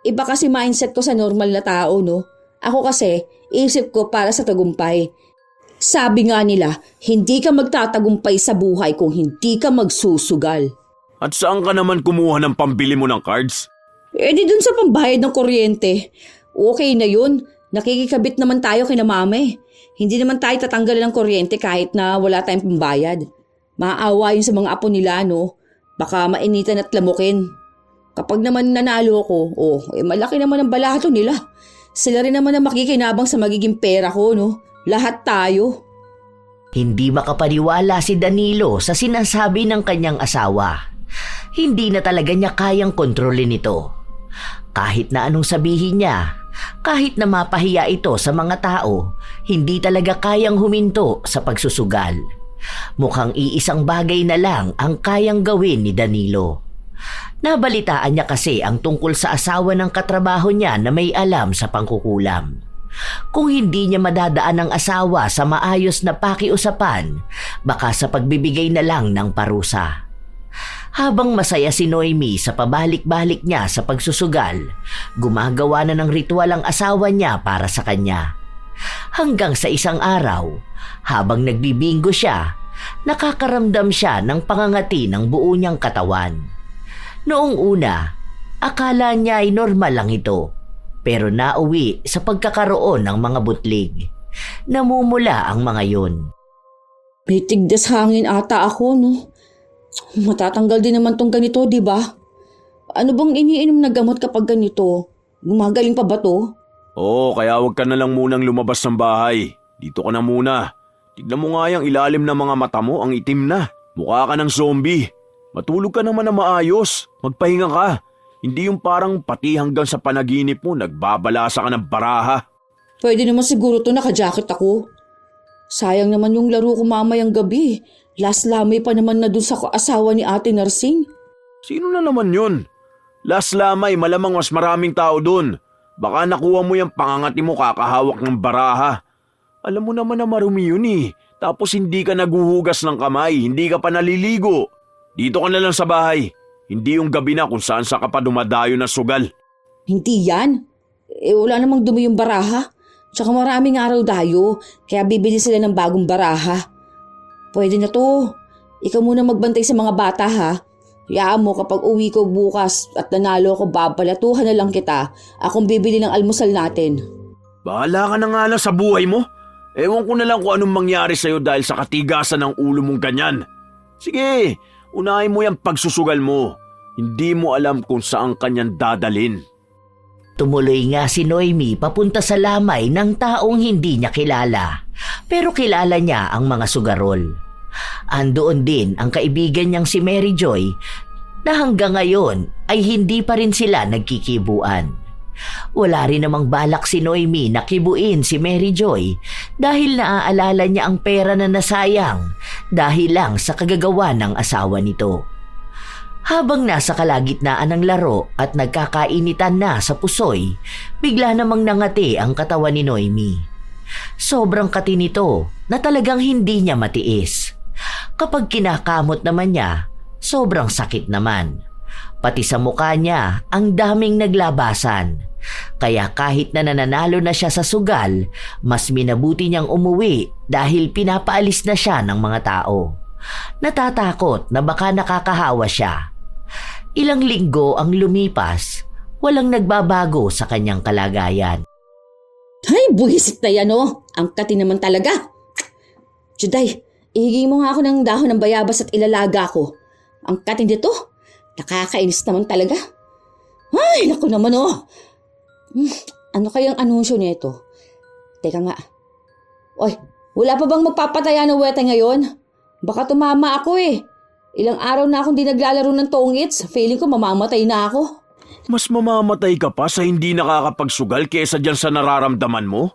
Iba kasi mindset ko sa normal na tao, no? Ako kasi, isip ko para sa tagumpay. Sabi nga nila, hindi ka magtatagumpay sa buhay kung hindi ka magsusugal. At saan ka naman kumuha ng pambili mo ng cards? Eh di dun sa pambayad ng kuryente. Okay na yun. Nakikikabit naman tayo kina mama eh. Hindi naman tayo tatanggalan ng kuryente kahit na wala tayong pambayad. Maawa yun sa mga apo nila, no? Baka mainitan at lamukin. Kapag naman nanalo ko, malaki naman ang balato nila. Sila rin naman ang makikinabang sa magiging pera ko, no? Lahat tayo. Hindi makapaniwala si Danilo sa sinasabi ng kanyang asawa. Hindi na talaga niya kayang kontrolin ito. Kahit na anong sabihin niya, kahit na mapahiya ito sa mga tao, hindi talaga kayang huminto sa pagsusugal. Mukhang iisang bagay na lang ang kayang gawin ni Danilo. Nabalitaan niya kasi ang tungkol sa asawa ng katrabaho niya na may alam sa pangkukulam. Kung hindi niya madadaan ang asawa sa maayos na pakiusapan, baka sa pagbibigay na lang ng parusa. Habang masaya si Noemi sa pabalik-balik niya sa pagsusugal, gumagawa na ng ritual ang asawa niya para sa kanya. Hanggang sa isang araw, habang nagbibingo siya, nakakaramdam siya ng pangangati ng buo niyang katawan. Noong una, akala niya ay normal lang ito, pero nauwi sa pagkakaroon ng mga butlig. Namumula ang mga yun. May tigdas hangin ata ako, no? Matatanggal din naman tong ganito, di ba? Ano bang iniinom na gamot kapag ganito? Gumagaling pa ba to? Oo, kaya huwag ka na lang munang lumabas ng bahay. Dito ka na muna. Tignan mo nga yung ilalim ng mga mata mo, ang itim na. Mukha ka ng zombie. Matulog ka naman na maayos. Magpahinga ka. Hindi yung parang pati hanggang sa panaginip mo, nagbabalasa ka ng baraha. Pwede naman siguro to naka-jacket ako. Sayang naman yung laro ko mamayang gabi. Last lamay pa naman na dun sa asawa ni Ate Narsing. Sino na naman yun? Last lamay, malamang mas maraming tao dun. Baka nakuha mo yung pangangati mo kakahawak ng baraha. Alam mo naman na marumi yun eh. Tapos hindi ka naguhugas ng kamay, hindi ka pa naliligo. Dito ka na lang sa bahay. Hindi yung gabi na kung saan ka pa dumadayo ng sugal. Hindi yan. Wala namang dumi yung baraha. Tsaka maraming araw dayo, kaya bibili sila ng bagong baraha. Pwede na to. Ikaw muna magbantay sa mga bata ha. Hayaan mo kapag uwi ko bukas at nanalo ko, babalatuhan na lang kita. Akong bibili ng almusal natin. Bahala ka na nga lang sa buhay mo. Ewan ko na lang kung anong mangyari sa'yo dahil sa katigasan ng ulo mong ganyan. Sige, unahin mo yung pagsusugal mo. Hindi mo alam kung saan kanyan dadalin. Tumuloy nga si Noemi papunta sa lamay ng taong hindi niya kilala. Pero kilala niya ang mga sugarol. Andoon din ang kaibigan niyang si Mary Joy na hanggang ngayon ay hindi pa rin sila nagkikibuan. Wala rin namang balak si Noemi na kibuin si Mary Joy dahil naaalala niya ang pera na nasayang dahil lang sa kagagawa ng asawa nito. Habang nasa kalagitnaan ng laro at nagkakainitan na sa pusoy, bigla namang nangati ang katawan ni Noemi. Sobrang kati nito na talagang hindi niya matiis. Kapag kinakamot naman niya, sobrang sakit naman. Pati sa mukha niya, ang daming naglabasan. Kaya kahit na nananalo na siya sa sugal, mas minabuti niyang umuwi dahil pinapaalis na siya ng mga tao. Natatakot na baka nakakahawa siya. Ilang linggo ang lumipas, walang nagbabago sa kanyang kalagayan. Ay, buwisit na yan oh. Ang kati naman talaga. Juday, ihiging mo nga ako ng dahon ng bayabas at ilalaga ko. Ang kati nito. Nakakainis naman talaga. Ay, naku naman oh. Ano kayang anunsyo nito? Teka nga. Oy, wala pa bang magpapataya ng wete ngayon? Baka tumama ako eh. Ilang araw na akong di naglalaro ng tongits. Feeling ko mamamatay na ako. Mas mamamatay ka pa sa hindi nakakapagsugal kesa dyan sa nararamdaman mo?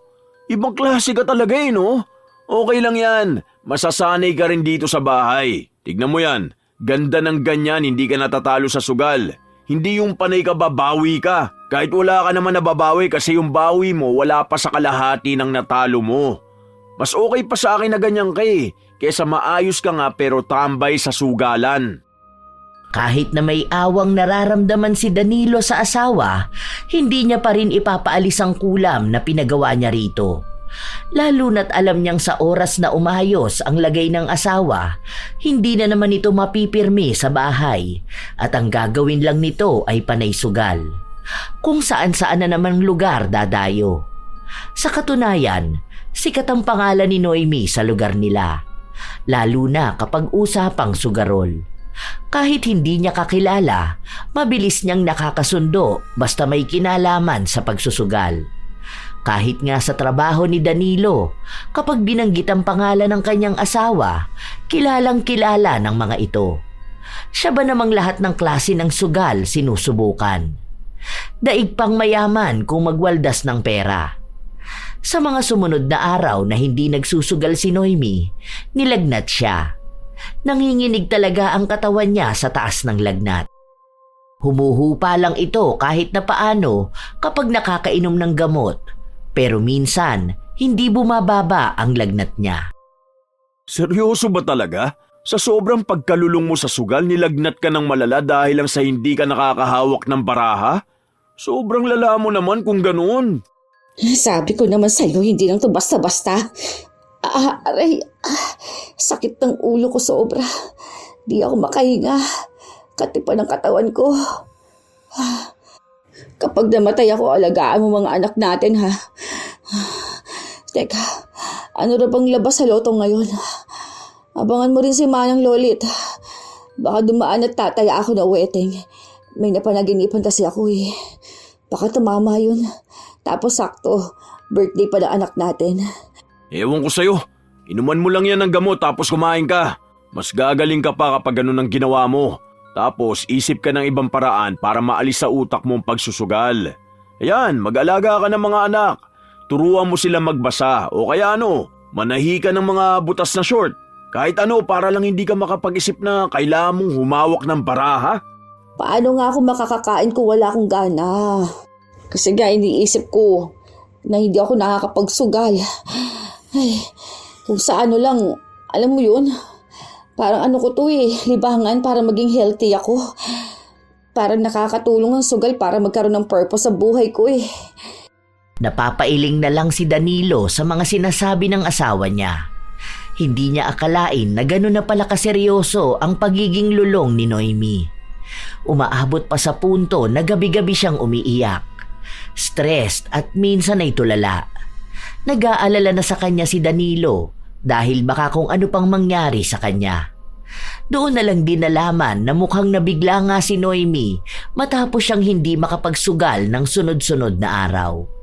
Ibang klase ka talaga eh, no? Okay lang yan. Masasanay ka rin dito sa bahay. Tignan mo yan. Ganda ng ganyan, hindi ka natatalo sa sugal. Hindi yung panay ka babawi ka. Kahit wala ka naman nababawi kasi yung bawi mo wala pa sa kalahati ng natalo mo. Mas okay pa sa akin na ganyan ka eh. Kesa maayos ka nga pero tambay sa sugalan. Kahit na may awang nararamdaman si Danilo sa asawa, hindi niya pa rin ipapaalis ang kulam na pinagawa niya rito. Lalo na't alam niyang sa oras na umayos ang lagay ng asawa, hindi na naman ito mapipirmi sa bahay at ang gagawin lang nito ay panay sugal. Kung saan-saan na namang lugar dadayo. Sa katunayan, sikat ang pangalan ni Noemi sa lugar nila, lalo na kapag usapang sugarol. Kahit hindi niya kakilala, mabilis niyang nakakasundo basta may kinalaman sa pagsusugal. Kahit nga sa trabaho ni Danilo, kapag binanggit ang pangalan ng kanyang asawa, kilalang kilala ng mga ito. Siya ba namang lahat ng klase ng sugal sinusubukan? Daig pang mayaman kung magwaldas ng pera. Sa mga sumunod na araw na hindi nagsusugal si Noemi, nilagnat siya. Nanginginig talaga ang katawan niya sa taas ng lagnat. Humuhupa lang ito kahit na paano kapag nakakainom ng gamot. Pero minsan, hindi bumababa ang lagnat niya. Seryoso ba talaga? Sa sobrang pagkalulong mo sa sugal, nilagnat ka ng malala dahil lang sa hindi ka nakakahawak ng baraha? Sobrang lala mo naman kung ganoon. Sabi ko naman sa'yo, hindi lang to basta-basta. Aray, sakit ng ulo ko sobra. Di ako makahinga. Katipan ng katawan ko. Kapag namatay ako, alagaan mo mga anak natin ha. Teka, ano na bang labas sa loto ngayon? Abangan mo rin si Manang Lolit. Baka dumaan at tataya ako na wedding. May napanaginipan kasi ako eh. Baka tumama yun. Tapos sakto, birthday pa ng anak natin. Ewan ko sa'yo. Inuman mo lang yan ng gamot tapos kumain ka. Mas gagaling ka pa kapag ganun ang ginawa mo. Tapos isip ka ng ibang paraan para maalis sa utak mo ang pagsusugal. Ayan, mag-alaga ka ng mga anak. Turuan mo sila magbasa o kaya manahi ka ng mga butas na short. Kahit para lang hindi ka makapag-isip na kailangan mong humawak ng baraha. Paano nga ako makakakain kung wala akong gana? Kasi nga iniisip ko na hindi ako nakakapagsugal. Ay, Kung sa ano lang, alam mo yun, parang ano ko to libangan para maging healthy ako. Parang nakakatulong ang sugal para magkaroon ng purpose sa buhay ko Napapailing na lang si Danilo sa mga sinasabi ng asawa niya. Hindi niya akalain na gano'n na pala kaseryoso ang pagiging lulong ni Noemi. Umaabot pa sa punto na gabi-gabi siyang umiiyak. Stressed at minsan ay tulala. Nag-aalala na sa kanya si Danilo dahil baka kung ano pang mangyari sa kanya. Doon na lang din nalaman na mukhang nabigla nga si Noemi matapos siyang hindi makapagsugal ng sunod-sunod na araw.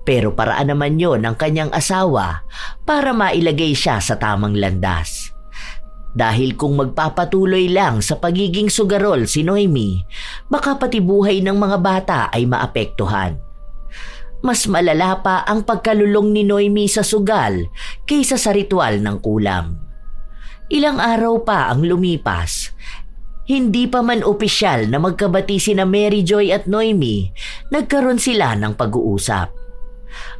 Pero paraan naman yon ng kanyang asawa para mailagay siya sa tamang landas. Dahil kung magpapatuloy lang sa pagiging sugarol si Noemi, baka pati buhay ng mga bata ay maapektuhan. Mas malala pa ang pagkalulong ni Noemi sa sugal kaysa sa ritual ng kulam. Ilang araw pa ang lumipas. Hindi pa man opisyal na magkabati sina Mary Joy at Noemi, nagkaroon sila ng pag-uusap.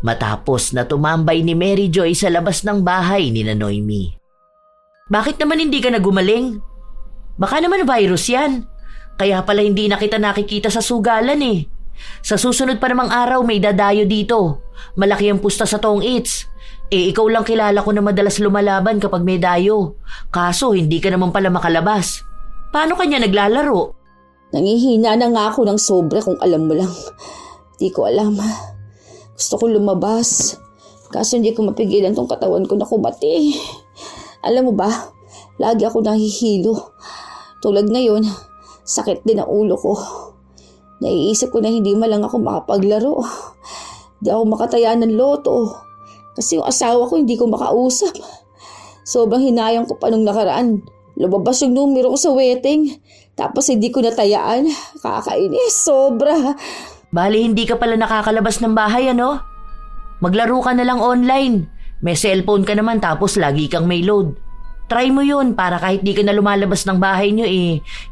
Matapos na tumambay ni Mary Joy sa labas ng bahay ni Noemi. Bakit naman hindi ka nagumaling? Baka naman virus yan. Kaya pala hindi na kita nakikita sa sugalan Sa susunod pa namang araw may dadayo dito. Malaki ang pusta sa Tong Its. Ikaw lang kilala ko na madalas lumalaban kapag may dayo. Kaso hindi ka naman pala makalabas. Paano kanya naglalaro? Nangihina na nga ako ng sobra kung alam mo lang. Di ko alam. Gusto ko lumabas. Kaso hindi ko mapigilan tong katawan ko na kumati. Alam mo ba, lagi ako nahihilo. Tulad ngayon, sakit din ang ulo ko. Naiisip ko na hindi malang ako makapaglaro. Di ako makataya ng loto. Kasi yung asawa ko hindi ko makausap. Sobrang hinayang ko pa nung nakaraan. Lumabas yung numero ko sa wedding. Tapos hindi ko natayaan. Kakainis, sobra. Bali hindi ka pala nakakalabas ng bahay Maglaro ka na lang online. May cellphone ka naman tapos lagi kang may load. Try mo yun para kahit di ka na lumalabas ng bahay nyo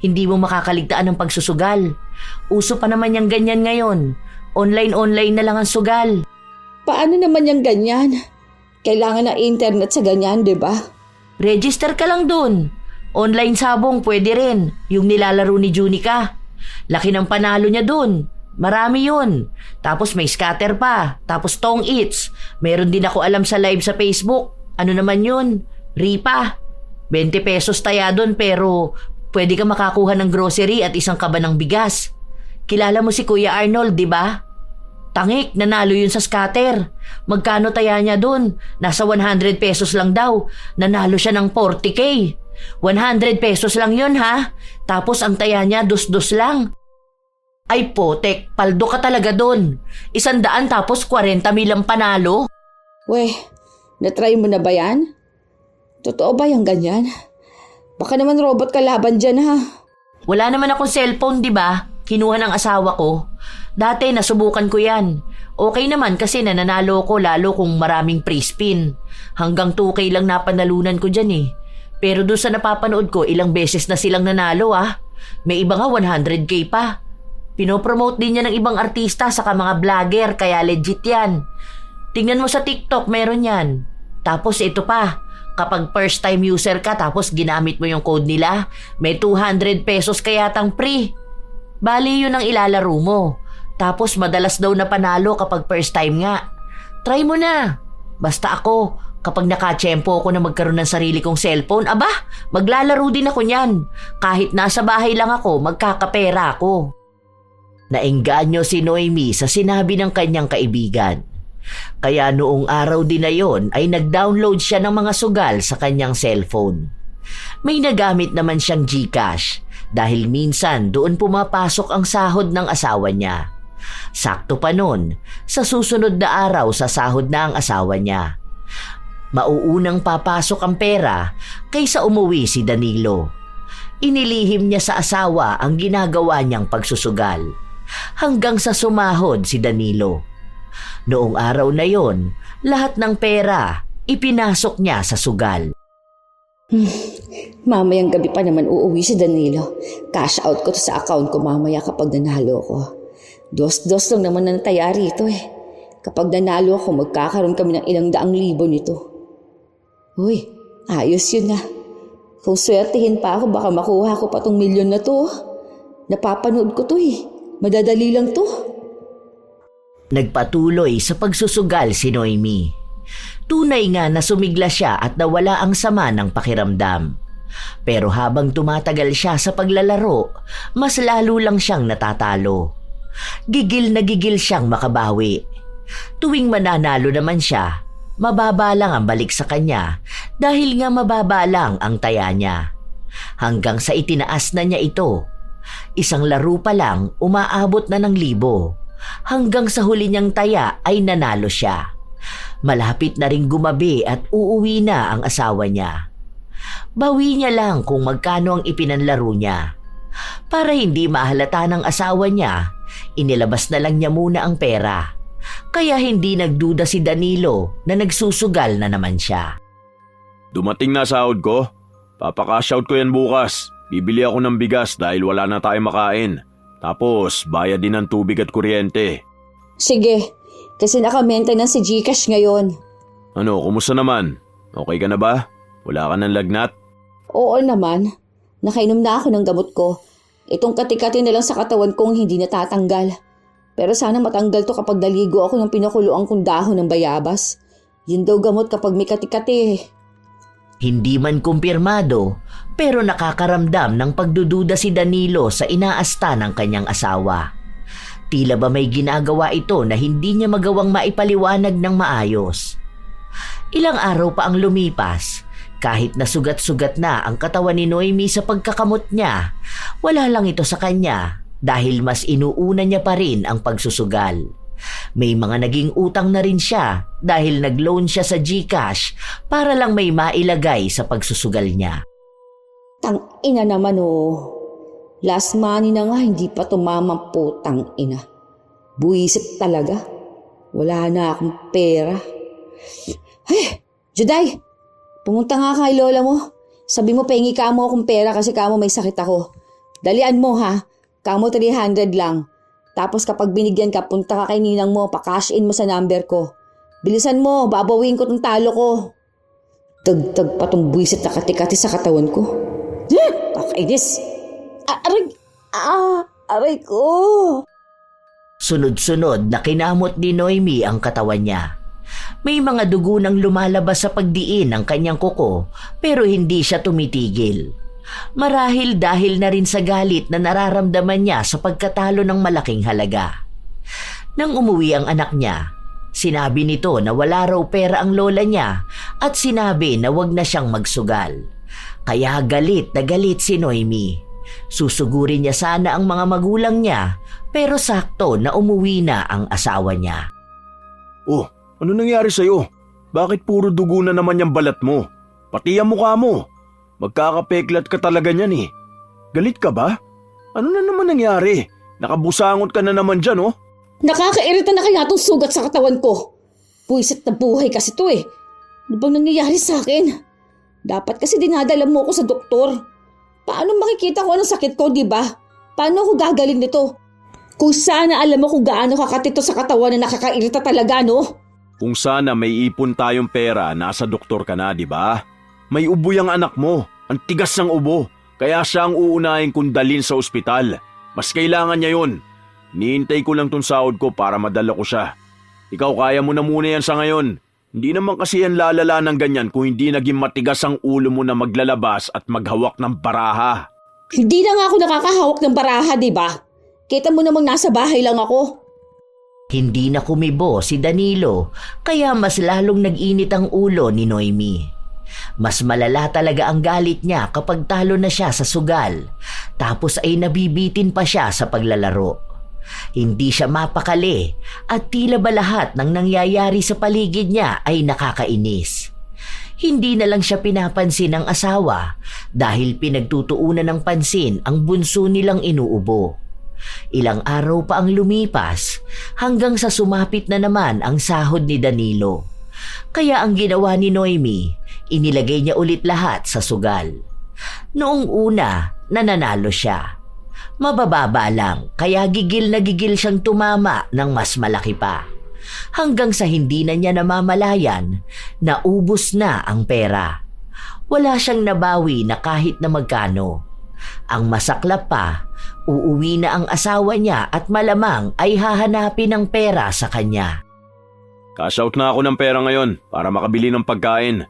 hindi mo makakaligtaan ng pagsusugal. Uso pa naman yung ganyan ngayon. Online na lang ang sugal. Paano naman yung ganyan? Kailangan ng internet sa ganyan, di ba? Register ka lang dun. Online sabong pwede rin. Yung nilalaro ni Junica. Laki ng panalo niya dun. Marami yun. Tapos may scatter pa. Tapos Tong Its. Meron din ako alam sa live sa Facebook. Ano naman yun? Ripa. 20 pesos taya dun pero pwede ka makakuha ng grocery at isang kaba ng bigas. Kilala mo si Kuya Arnold, di ba? Tangik, nanalo yun sa scatter. Magkano taya niya dun? Nasa 100 pesos lang daw. Nanalo siya ng 40K. 100 pesos lang yun ha. Tapos ang taya niya dus-dus lang. Ay potek, paldo ka talaga doon. 100 tapos 40 mil ang panalo. Weh, natry mo na ba yan? Totoo ba yung ganyan? Baka naman robot ka laban dyan ha. Wala naman akong cellphone, di ba? Kinuha ng asawa ko. Dati nasubukan ko yan. Okay naman kasi nananalo ko lalo kung maraming free spin. Hanggang 2K lang napanalunan ko dyan Pero doon sa napapanood ko, ilang beses na silang nanalo May iba nga 100K pa. Pinopromote din niya ng ibang artista saka mga vlogger kaya legit yan. Tingnan mo sa TikTok, meron yan. Tapos ito pa, kapag first time user ka tapos ginamit mo yung code nila, may 200 pesos kaya tang free. Bali yun ang ilalaro mo. Tapos madalas daw na panalo kapag first time nga. Try mo na. Basta ako, kapag nakatsyempo ako na magkaroon ng sarili kong cellphone, maglalaro din ako niyan. Kahit nasa bahay lang ako, magkakapera ako. Naengganyo si Noemi sa sinabi ng kanyang kaibigan. Kaya noong araw din na yon ay nag-download siya ng mga sugal sa kanyang cellphone. May nagamit naman siyang GCash dahil minsan doon pumapasok ang sahod ng asawa niya. Sakto pa nun, sa susunod na araw sa sahod na ang asawa niya. Mauunang papasok ang pera kaysa umuwi si Danilo. Inilihim niya sa asawa ang ginagawa niyang pagsusugal. Hanggang sa sumahod si Danilo. Noong araw na yon, lahat ng pera ipinasok niya sa sugal. Mamayang gabi pa naman uuwi si Danilo. Cash out ko to sa account ko mamaya kapag nanalo ko. Dos-dos lang naman na nataya rito Kapag nanalo ako, magkakaroon kami ng 100,000 nito. Uy, ayos yun na. Kung swertihin pa ako, baka makuha ko pa tong milyon na to. Napapanood ko to eh. Madadali lang to. Nagpatuloy sa pagsusugal si Noemi. Tunay nga na sumigla siya at nawala ang sama ng pakiramdam. Pero habang tumatagal siya sa paglalaro, mas lalo lang siyang natatalo. Gigil na gigil siyang makabawi. Tuwing mananalo naman siya, mababa lang ang balik sa kanya dahil nga mababa lang ang taya niya. Hanggang sa itinaas na niya ito. Isang laro pa lang umaabot na ng 1,000. Hanggang sa huli niyang taya ay nanalo siya. Malapit na ring gumabi at uuwi na ang asawa niya. Bawi niya lang kung magkano ang ipinanlaro niya. Para hindi mahalata ng asawa niya, inilabas na lang niya muna ang pera. Kaya hindi nagduda si Danilo na nagsusugal na naman siya. Dumating na sahod ko. Papaka-shout ko yan bukas. Bibili ako ng bigas dahil wala na tayong makain. Tapos, bayad din ng tubig at kuryente. Sige, kasi naka-maintenance si Gcash ngayon. Ano, kumusta naman? Okay ka na ba? Wala ka ng lagnat? Oo naman. Nakainom na ako ng gamot ko. Itong kati-kati na lang sa katawan kong hindi natatanggal. Pero sana matanggal to kapag naligo ako ng pinakuluang kong dahon ng bayabas. Yun daw gamot kapag may kati-kati. Hindi man kumpirmado, pero nakakaramdam ng pagdududa si Danilo sa inaasta ng kanyang asawa. Tila ba may ginagawa ito na hindi niya magawang maipaliwanag ng maayos. Ilang araw pa ang lumipas, kahit na sugat-sugat na ang katawan ni Noemi sa pagkakamot niya, wala lang ito sa kanya dahil mas inuuna niya pa rin ang pagsusugal. May mga naging utang na rin siya dahil nag-loan siya sa Gcash para lang may mailagay sa pagsusugal niya. Tang-ina naman oh. Last money na nga hindi pa tumamang po tang-ina. Buwisit talaga. Wala na akong pera. Hey, Juday! Pumunta nga kay lola mo. Sabi mo pengi ka mo akong pera kasi kamo may sakit ako. Dalian mo ha. Kamo 300 lang. Tapos kapag binigyan ka, punta ka kay ninang mo, pa-cash in mo sa number ko. Bilisan mo, babawin ko tong talo ko. Tagtag pa tong buwisit na kati-kati sa katawan ko. Kakainis. Aray ko. Sunod-sunod na kinamot ni Noemi ang katawan niya. May mga dugo nang lumalabas sa pagdiin ng kanyang kuko pero hindi siya tumitigil. Marahil dahil na rin sa galit na nararamdaman niya sa pagkatalo ng malaking halaga. Nang umuwi ang anak niya, sinabi nito na wala raw pera ang lola niya at sinabi na wag na siyang magsugal. Kaya galit na galit si Noemi. Susugurin niya sana ang mga magulang niya pero sakto na umuwi na ang asawa niya. Oh, ano nangyari sa'yo? Bakit puro dugo na naman yung balat mo? Pati ang mukha mo. Magkakapeklat ka talaga niyan eh. Galit ka ba? Ano na naman nangyari? Nakabusangot ka na naman dyan oh. Nakakairita na kaya itong sugat sa katawan ko. Buwisit na buhay kasi to eh. Ano bang nangyayari sa akin? Dapat kasi dinadala mo ako sa doktor. Paano makikita ko anong sakit ko, di ba? Paano ako gagaling nito? Kung sana alam mo kung gaano kakatito sa katawan na nakakairita talaga, no? Kung sana may ipon tayong pera, nasa doktor ka na, di ba? May ubo yung anak mo. Ang tigas ng ubo. Kaya siya ang uunahin kong dalhin sa ospital. Mas kailangan niya yun. Niintay ko lang tong sahod ko para madala ko siya. Ikaw kaya mo na muna yan sa ngayon. Hindi naman kasi yan lalala ng ganyan kung hindi naging matigas ang ulo mo na maglalabas at maghawak ng baraha. Hindi na nga ako nakakahawak ng baraha, di ba? Kita mo namang nasa bahay lang ako. Hindi na kumibo si Danilo kaya mas lalong nag-init ang ulo ni Noemi. Mas malala talaga ang galit niya kapag talo na siya sa sugal, tapos ay nabibitin pa siya sa paglalaro. Hindi siya mapakali at tila ba lahat ng nangyayari sa paligid niya ay nakakainis. Hindi na lang siya pinapansin ng asawa dahil pinagtutuunan ng pansin ang bunso nilang inuubo. Ilang araw pa ang lumipas hanggang sa sumapit na naman ang sahod ni Danilo. Kaya ang ginawa ni Noemi, inilagay niya ulit lahat sa sugal. Noong una, nananalo siya. Mabababa lang, kaya gigil na gigil siyang tumama ng mas malaki pa. Hanggang sa hindi na niya namamalayan, naubos na ang pera. Wala siyang nabawi na kahit na magkano. Ang masaklap pa, uuwi na ang asawa niya at malamang ay hahanapin ng pera sa kanya. Cash out na ako ng pera ngayon para makabili ng pagkain.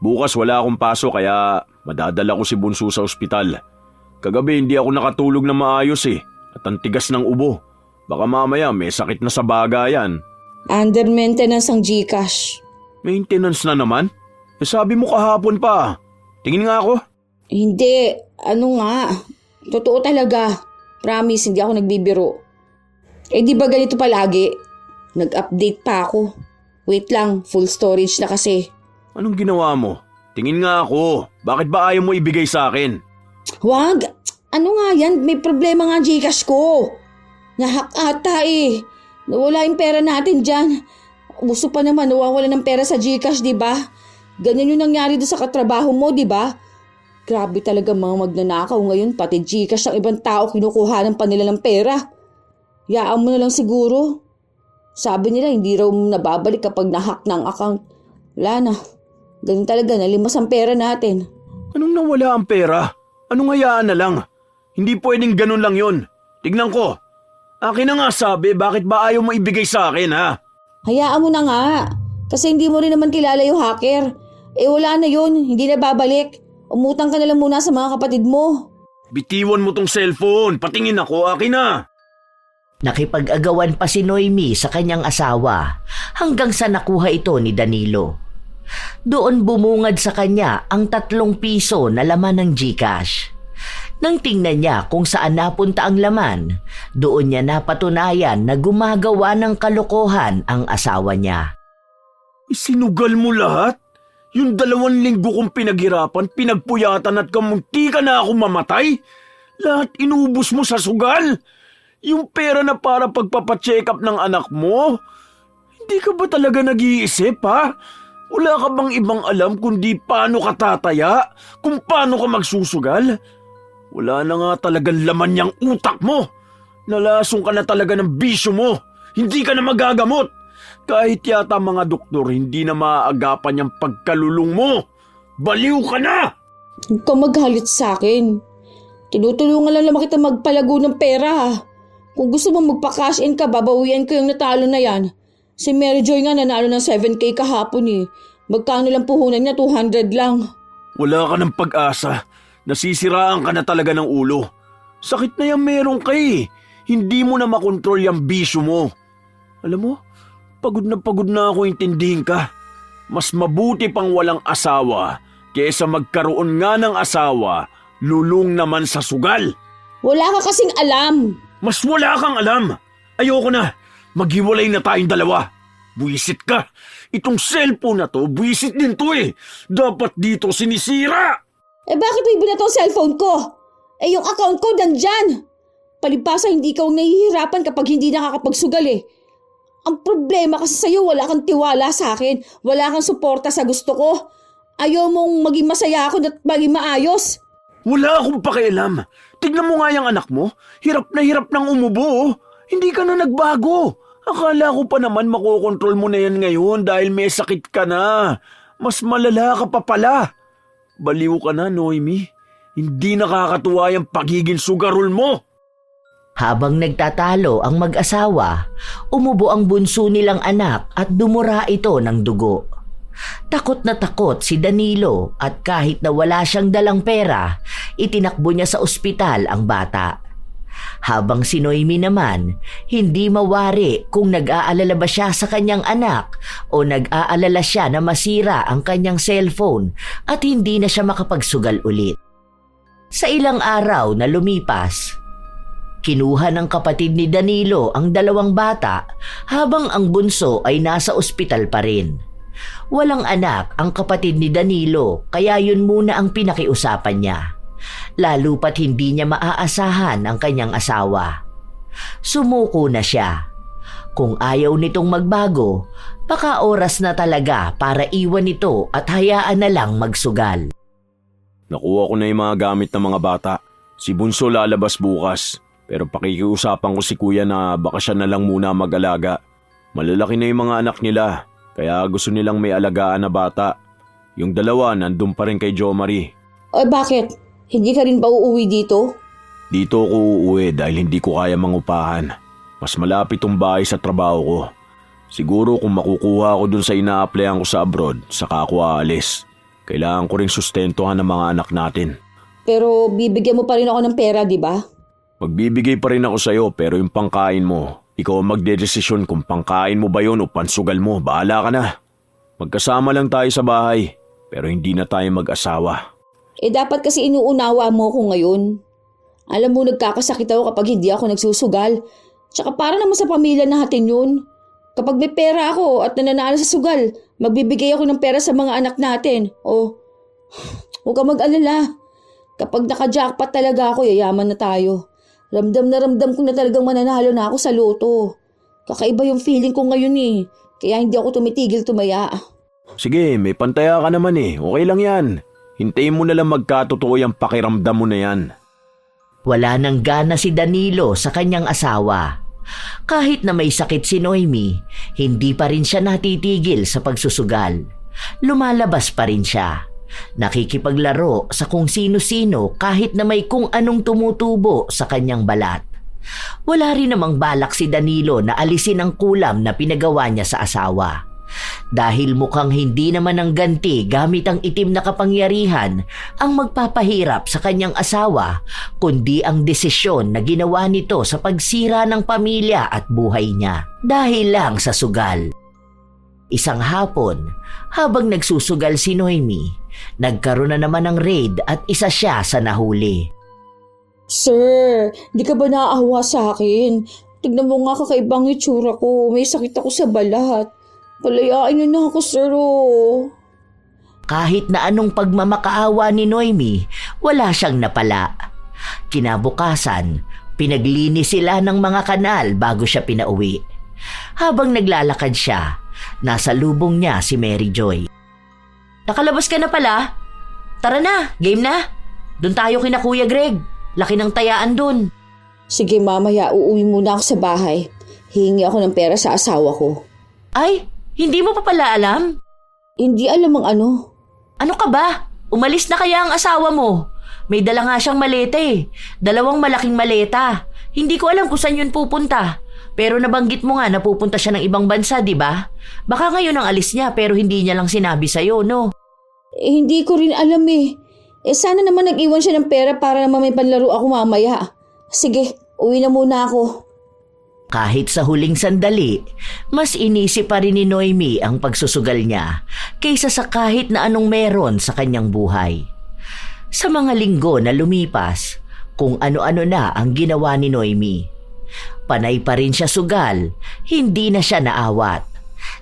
Bukas wala akong pasok kaya madadala ko si Bunso sa ospital. Kagabi hindi ako nakatulog na maayos at ang tigas ng ubo. Baka mamaya may sakit na sa baga yan. Under maintenance ang GCash. Maintenance na naman? Sabi mo kahapon pa. Tingin nga ako. Hindi, ano nga. Totoo talaga. Promise, hindi ako nagbibiro. Di ba ganito palagi? Nag-update pa ako. Wait lang, full storage na kasi. Anong ginawa mo? Tingin nga ako. Bakit ba ayaw mo ibigay sa akin? Wag! Ano nga yan? May problema nga ang GCash ko. Nahack ata Nawala yung pera natin dyan. Gusto pa naman nawawala ng pera sa GCash, di ba? Ganyan yung nangyari doon sa katrabaho mo, di ba? Grabe talaga mga magnanakaw ngayon. Pati GCash ng ibang tao kinukuhanan pa nila ng pera. Yaan mo na lang siguro. Sabi nila hindi raw nababalik kapag nahack na ang account. Wala na. Ganun talaga, nalimas ang pera natin. Anong nawala ang pera? Anong hayaan na lang? Hindi pwedeng ganun lang yun. Tignan ko. Akin na nga sabi, bakit ba ayaw mo ibigay sa akin ha? Hayaan mo na nga. Kasi hindi mo rin naman kilala yung hacker. Wala na yun. Hindi na babalik. Umutang ka na lang muna sa mga kapatid mo. Bitiwan mo tong cellphone. Patingin ako, akin na. Nakipag-agawan pa si Noemi sa kanyang asawa hanggang sa nakuha ito ni Danilo. Doon bumungad sa kanya ang 3 piso na laman ng GCash. Nang tingnan niya kung saan napunta ang laman, doon niya napatunayan na gumagawa ng kalokohan ang asawa niya. Isinugal mo lahat? Yung 2 linggo kong pinaghirapan, pinagpuyatan at kamunti ka na akong mamatay? Lahat inubos mo sa sugal? Yung pera na para pagpapacheck up ng anak mo? Hindi ka ba talaga nag-iisip ha? Wala ka bang ibang alam kundi paano ka tataya? Kung paano ka magsusugal? Wala na nga talagang laman niyang utak mo. Nalasong ka na talaga ng bisyo mo. Hindi ka na magagamot. Kahit yata mga doktor, hindi na maaagapan yung pagkalulong mo. Baliw ka na! Huwag ka maghalit sa akin. Tinutulungan lang naman kita magpalago ng pera. Kung gusto mo magpa-cash in ka, babawian ko yung natalo na yan. Si Mary Joy nga nanalo ng 7K kahapon Magkano lang puhunan niya? 200 lang. Wala ka ng pag-asa. Nasisiraan ka na talaga ng ulo. Sakit na yan meron ka Hindi mo na makontrol yung bisyo mo. Alam mo, pagod na ako intindihin ka. Mas mabuti pang walang asawa kaysa magkaroon nga ng asawa, lulong naman sa sugal. Wala ka kasing alam. Mas wala kang alam. Ayoko na. Maghiwalay na tayong dalawa. Buwisit ka. Itong cellphone na to, buwisit din to Dapat dito sinisira. Bakit mo ibinato ang cellphone ko? Yung account ko nandyan. Palibhasa hindi ka nahihirapan kapag hindi nakakapagsugal Ang problema kasi sa'yo, wala kang tiwala sa akin. Wala kang suporta sa gusto ko. Ayaw mong maging masaya ako at maging maayos. Wala akong pakialam. Tignan mo nga yung anak mo. Hirap na hirap nang umubo. Hindi ka na nagbago. Akala ko pa naman makokontrol mo na yan ngayon dahil may sakit ka na. Mas malala ka pa pala. Baliw ka na, Noemi. Hindi nakakatuwa yung pagiging sugarol mo. Habang nagtatalo ang mag-asawa, umubo ang bunso nilang anak at dumura ito ng dugo. Takot na takot si Danilo at kahit na wala siyang dalang pera, itinakbo niya sa ospital ang bata. Habang si Noemi naman, hindi mawari kung nag-aalala ba siya sa kanyang anak o nag-aalala siya na masira ang kanyang cellphone at hindi na siya makapagsugal ulit. Sa ilang araw na lumipas, kinuha ng kapatid ni Danilo ang 2 bata habang ang bunso ay nasa ospital pa rin. Walang anak ang kapatid ni Danilo kaya yun muna ang pinakiusapan niya. Lalo pat hindi niya maaasahan ang kanyang asawa. Sumuko na siya. Kung ayaw nitong magbago, baka oras na talaga para iwan ito at hayaan na lang magsugal. Nakuha ko na yung mga gamit ng mga bata. Si Bunso lalabas bukas. Pero pakikiusapan ko si Kuya na baka siya na lang muna mag-alaga. Malalaki na yung mga anak nila, kaya gusto nilang may alagaan na bata. Yung dalawa nandun pa rin kay Jo Marie. O bakit? Hindi ka rin ba uuwi dito? Dito ako uuwi dahil hindi ko kaya mangupahan. Mas malapit tong bahay sa trabaho ko. Siguro kung makukuha ako dun sa ina-applyan ko sa abroad, saka ako aalis. Kailangan ko ring sustentuhan ng mga anak natin. Pero bibigyan mo pa rin ako ng pera, di ba? Magbibigay pa rin ako sa'yo pero yung pangkain mo, ikaw ang magdedesisyon kung pangkain mo ba yun o pansugal mo, bahala ka na. Magkasama lang tayo sa bahay, pero hindi na tayo mag-asawa. Dapat kasi inuunawa mo ako ngayon. Alam mo, nagkakasakit ako kapag hindi ako nagsusugal. Tsaka para naman sa pamilya natin yun. Kapag may pera ako at nananalo sa sugal, magbibigay ako ng pera sa mga anak natin. Huwag ka mag-alala. Kapag naka-jackpot talaga ako, yayaman na tayo. Ramdam ko na talagang mananalo na ako sa loto. Kakaiba yung feeling ko ngayon Kaya hindi ako tumitigil tumaya. Sige, may pantaya ka naman okay lang yan. Hintayin mo na lang magkatotoo yung pakiramdam mo na yan. Wala nang gana si Danilo sa kanyang asawa. Kahit na may sakit si Noemi, hindi pa rin siya natitigil sa pagsusugal. Lumalabas pa rin siya. Nakikipaglaro sa kung sino-sino kahit na may kung anong tumutubo sa kanyang balat. Wala rin namang balak si Danilo na alisin ang kulam na pinagawa niya sa asawa. Dahil mukhang hindi naman ang ganti gamit ang itim na kapangyarihan ang magpapahirap sa kanyang asawa, kundi ang desisyon na ginawa nito sa pagsira ng pamilya at buhay niya dahil lang sa sugal. Isang hapon, habang nagsusugal si Noemi, nagkaroon na naman ng raid at isa siya sa nahuli. Sir, di ka ba naaawa sa akin? Tignan mo nga kakaibang itsura ko. May sakit ako sa balat. Palayain niyo na ako, sir. Kahit na anong pagmamakaawa ni Noemi, wala siyang napala. Kinabukasan, pinaglinis sila ng mga kanal bago siya pinauwi. Habang naglalakad siya, nasa lubong niya si Mary Joy. Nakalabas ka na pala? Tara na, game na. Doon tayo kina Kuya Greg. Laki ng tayaan doon. Sige mamaya, uuwi muna ako sa bahay. Hihingi ako ng pera sa asawa ko. Ay, hindi mo pa pala alam? Hindi alam ang ano. Ano ka ba? Umalis na kaya ang asawa mo? May dala nga siyang maleta 2 malaking maleta. Hindi ko alam kung saan yun pupunta. Pero nabanggit mo nga na pupunta siya ng ibang bansa, di ba? Baka ngayon ang alis niya pero hindi niya lang sinabi sa'yo, no? Hindi ko rin alam sana naman nag-iwan siya ng pera para naman may panlaro ako mamaya. Sige, uwi na muna ako. Kahit sa huling sandali, mas inisip pa rin ni Noemi ang pagsusugal niya kaysa sa kahit na anong meron sa kanyang buhay. Sa mga linggo na lumipas, kung ano-ano na ang ginawa ni Noemi. Panay pa rin siya sugal, hindi na siya naawat.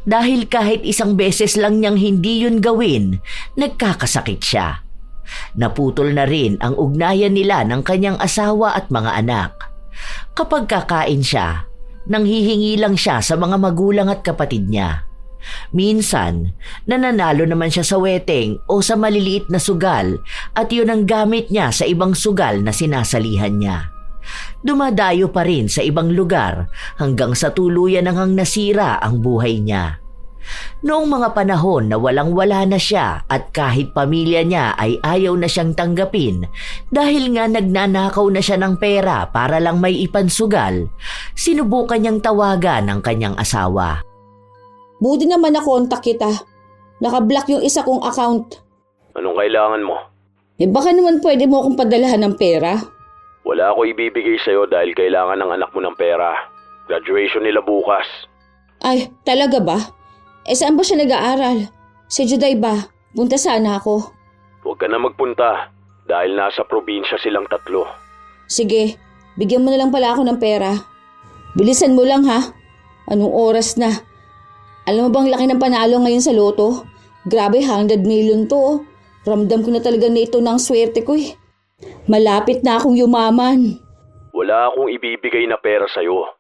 Dahil kahit isang beses lang niyang hindi yun gawin, nagkakasakit siya. Naputol na rin ang ugnayan nila ng kanyang asawa at mga anak. Kapag kakain siya, nanghihingi lang siya sa mga magulang at kapatid niya. Minsan, nananalo naman siya sa weteng o sa maliliit na sugal at yun ang gamit niya sa ibang sugal na sinasalihan niya. Dumadayo pa rin sa ibang lugar hanggang sa tuluyan nang nasira ang buhay niya. Noong mga panahon na walang-wala na siya at kahit pamilya niya ay ayaw na siyang tanggapin dahil nga nagnanakaw na siya ng pera para lang may ipansugal, sinubukan niyang tawagan ng kanyang asawa. Buti naman nakontak kita. Nakablock yung isa kong account. Anong kailangan mo? Baka naman pwede mo akong padalahan ng pera. Wala ako ibibigay sa'yo dahil kailangan ng anak mo ng pera. Graduation nila bukas. Ay, talaga ba? Saan ba siya nag-aaral? Sa Juday ba? Punta sana ako. Huwag ka na magpunta dahil nasa probinsya silang 3. Sige, bigyan mo na lang pala ako ng pera. Bilisan mo lang ha. Anong oras na? Alam mo bang laki ng panalo ngayon sa loto? Grabe, 100 million to. Ramdam ko na talaga na ito ng swerte ko Malapit na akong yumaman. Wala akong ibibigay na pera sa'yo.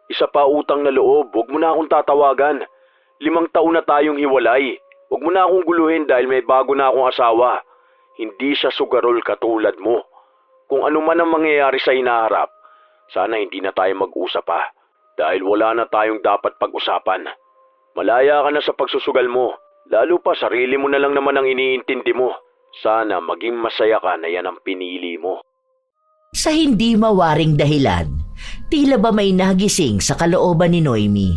Isa pa utang na loob, huwag mo na akong tatawagan. 5 taon na tayong hiwalay. Huwag mo na akong guluhin dahil may bago na akong asawa. Hindi siya sugarol katulad mo. Kung ano man ang mangyayari sa inaharap, sana hindi na tayo mag-usap pa. Dahil wala na tayong dapat pag-usapan. Malaya ka na sa pagsusugal mo. Lalo pa sarili mo na lang naman ang iniintindi mo. Sana maging masaya ka na yan ang pinili mo. Sa hindi mawaring dahilan, tila ba may nagising sa kalooban ni Noemi.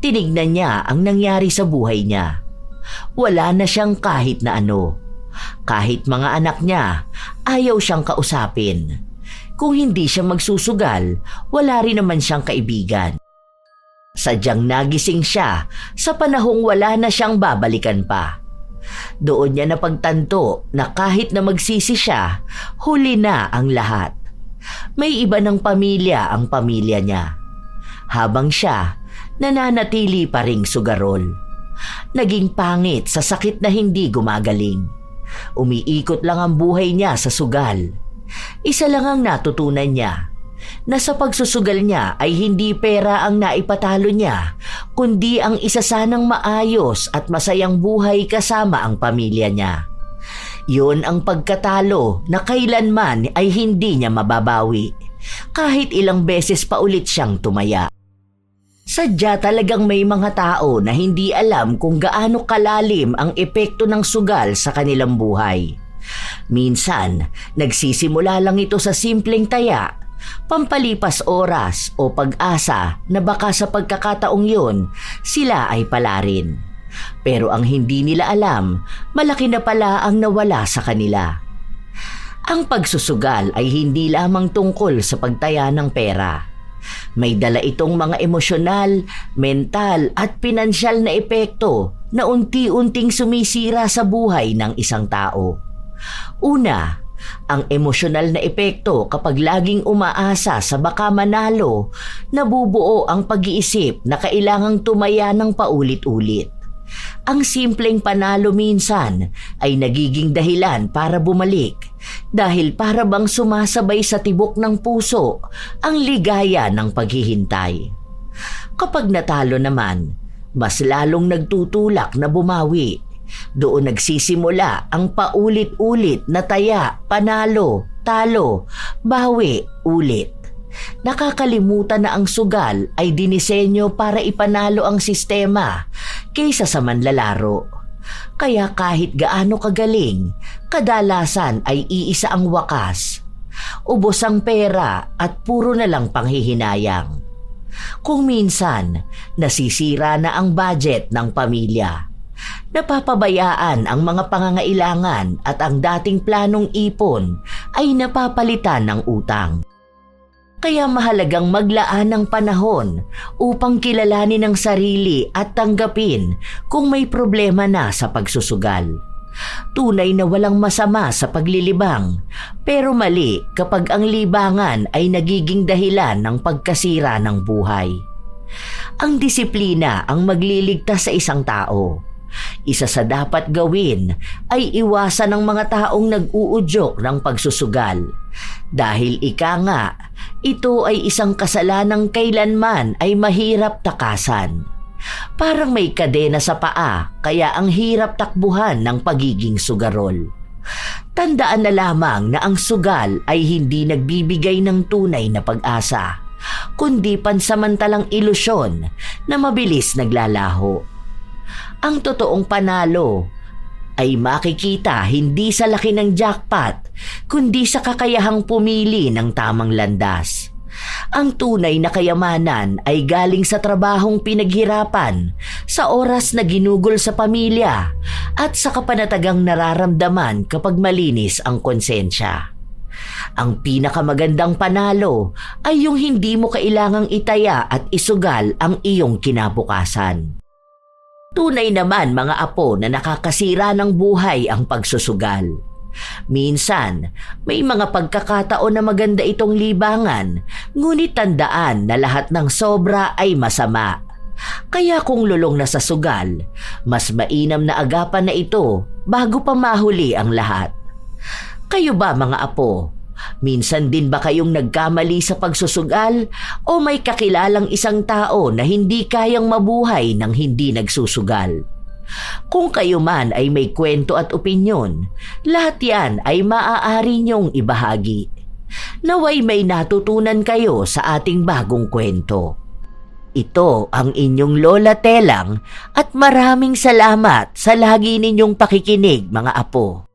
Tinignan niya ang nangyari sa buhay niya. Wala na siyang kahit na ano. Kahit mga anak niya, ayaw siyang kausapin. Kung hindi siya magsusugal, wala rin naman siyang kaibigan. Sadyang nagising siya sa panahong wala na siyang babalikan pa. Doon niya napagtanto na kahit na magsisi siya, huli na ang lahat. May iba ng pamilya ang pamilya niya. Habang siya, nananatili pa ring sugarol. Naging pangit sa sakit na hindi gumagaling. Umiikot lang ang buhay niya sa sugal. Isa lang ang natutunan niya, na sa pagsusugal niya ay hindi pera ang naipatalo niya, kundi ang isa sanang maayos at masayang buhay kasama ang pamilya niya. Yun ang pagkatalo na kailanman ay hindi niya mababawi, kahit ilang beses pa ulit siyang tumaya. Sadya talagang may mga tao na hindi alam kung gaano kalalim ang epekto ng sugal sa kanilang buhay. Minsan, nagsisimula lang ito sa simpleng taya, pampalipas oras o pag-asa na baka sa pagkakataong yun, sila ay pala rin. Pero ang hindi nila alam, malaki na pala ang nawala sa kanila. Ang pagsusugal ay hindi lamang tungkol sa pagtaya ng pera. May dala itong mga emosyonal, mental at pinansyal na epekto na unti-unting sumisira sa buhay ng isang tao. Una, ang emosyonal na epekto kapag laging umaasa sa baka manalo, nabubuo ang pag-iisip na kailangang tumaya ng paulit-ulit. Ang simpleng panalo minsan ay nagiging dahilan para bumalik dahil para bang sumasabay sa tibok ng puso ang ligaya ng paghihintay. Kapag natalo naman, mas lalong nagtutulak na bumawi. Doon nagsisimula ang paulit-ulit na taya, panalo, talo, bawi, ulit. Nakakalimutan na ang sugal ay dinisenyo para ipanalo ang sistema kaysa sa manlalaro. Kaya kahit gaano kagaling, kadalasan ay iisa ang wakas. Ubos ang pera at puro na lang panghihinayang. Kung minsan, nasisira na ang budget ng pamilya. Napapabayaan ang mga pangangailangan at ang dating planong ipon ay napapalitan ng utang. Kaya mahalagang maglaan ng panahon upang kilalanin ang sarili at tanggapin kung may problema na sa pagsusugal. Tunay na walang masama sa paglilibang, pero mali kapag ang libangan ay nagiging dahilan ng pagkasira ng buhay. Ang disiplina ang magliligtas sa isang tao. Isa sa dapat gawin ay iwasan ng mga taong nag-uudyok ng pagsusugal. Dahil ika nga, ito ay isang kasalanang kailanman ay mahirap takasan. Parang may kadena sa paa kaya ang hirap takbuhan ng pagiging sugarol. Tandaan na lamang na ang sugal ay hindi nagbibigay ng tunay na pag-asa, kundi pansamantalang ilusyon na mabilis naglalaho. Ang totoong panalo ay makikita hindi sa laki ng jackpot, kundi sa kakayahang pumili ng tamang landas. Ang tunay na kayamanan ay galing sa trabahong pinaghirapan, sa oras na ginugol sa pamilya, at sa kapanatagang nararamdaman kapag malinis ang konsensya. Ang pinakamagandang panalo ay yung hindi mo kailangang itaya at isugal ang iyong kinabukasan. Tunay naman mga apo na nakakasira ng buhay ang pagsusugal. Minsan, may mga pagkakataon na maganda itong libangan, ngunit tandaan na lahat ng sobra ay masama. Kaya kung lulong na sa sugal, mas mainam na agapan na ito bago pa mahuli ang lahat. Kayo ba mga apo? Minsan din ba kayong nagkamali sa pagsusugal o may kakilalang isang tao na hindi kayang mabuhay nang hindi nagsusugal? Kung kayo man ay may kwento at opinyon, lahat yan ay maaari niyong ibahagi. Naway may natutunan kayo sa ating bagong kwento. ito ang inyong Lola Telang at maraming salamat sa lagi ninyong pakikinig mga apo.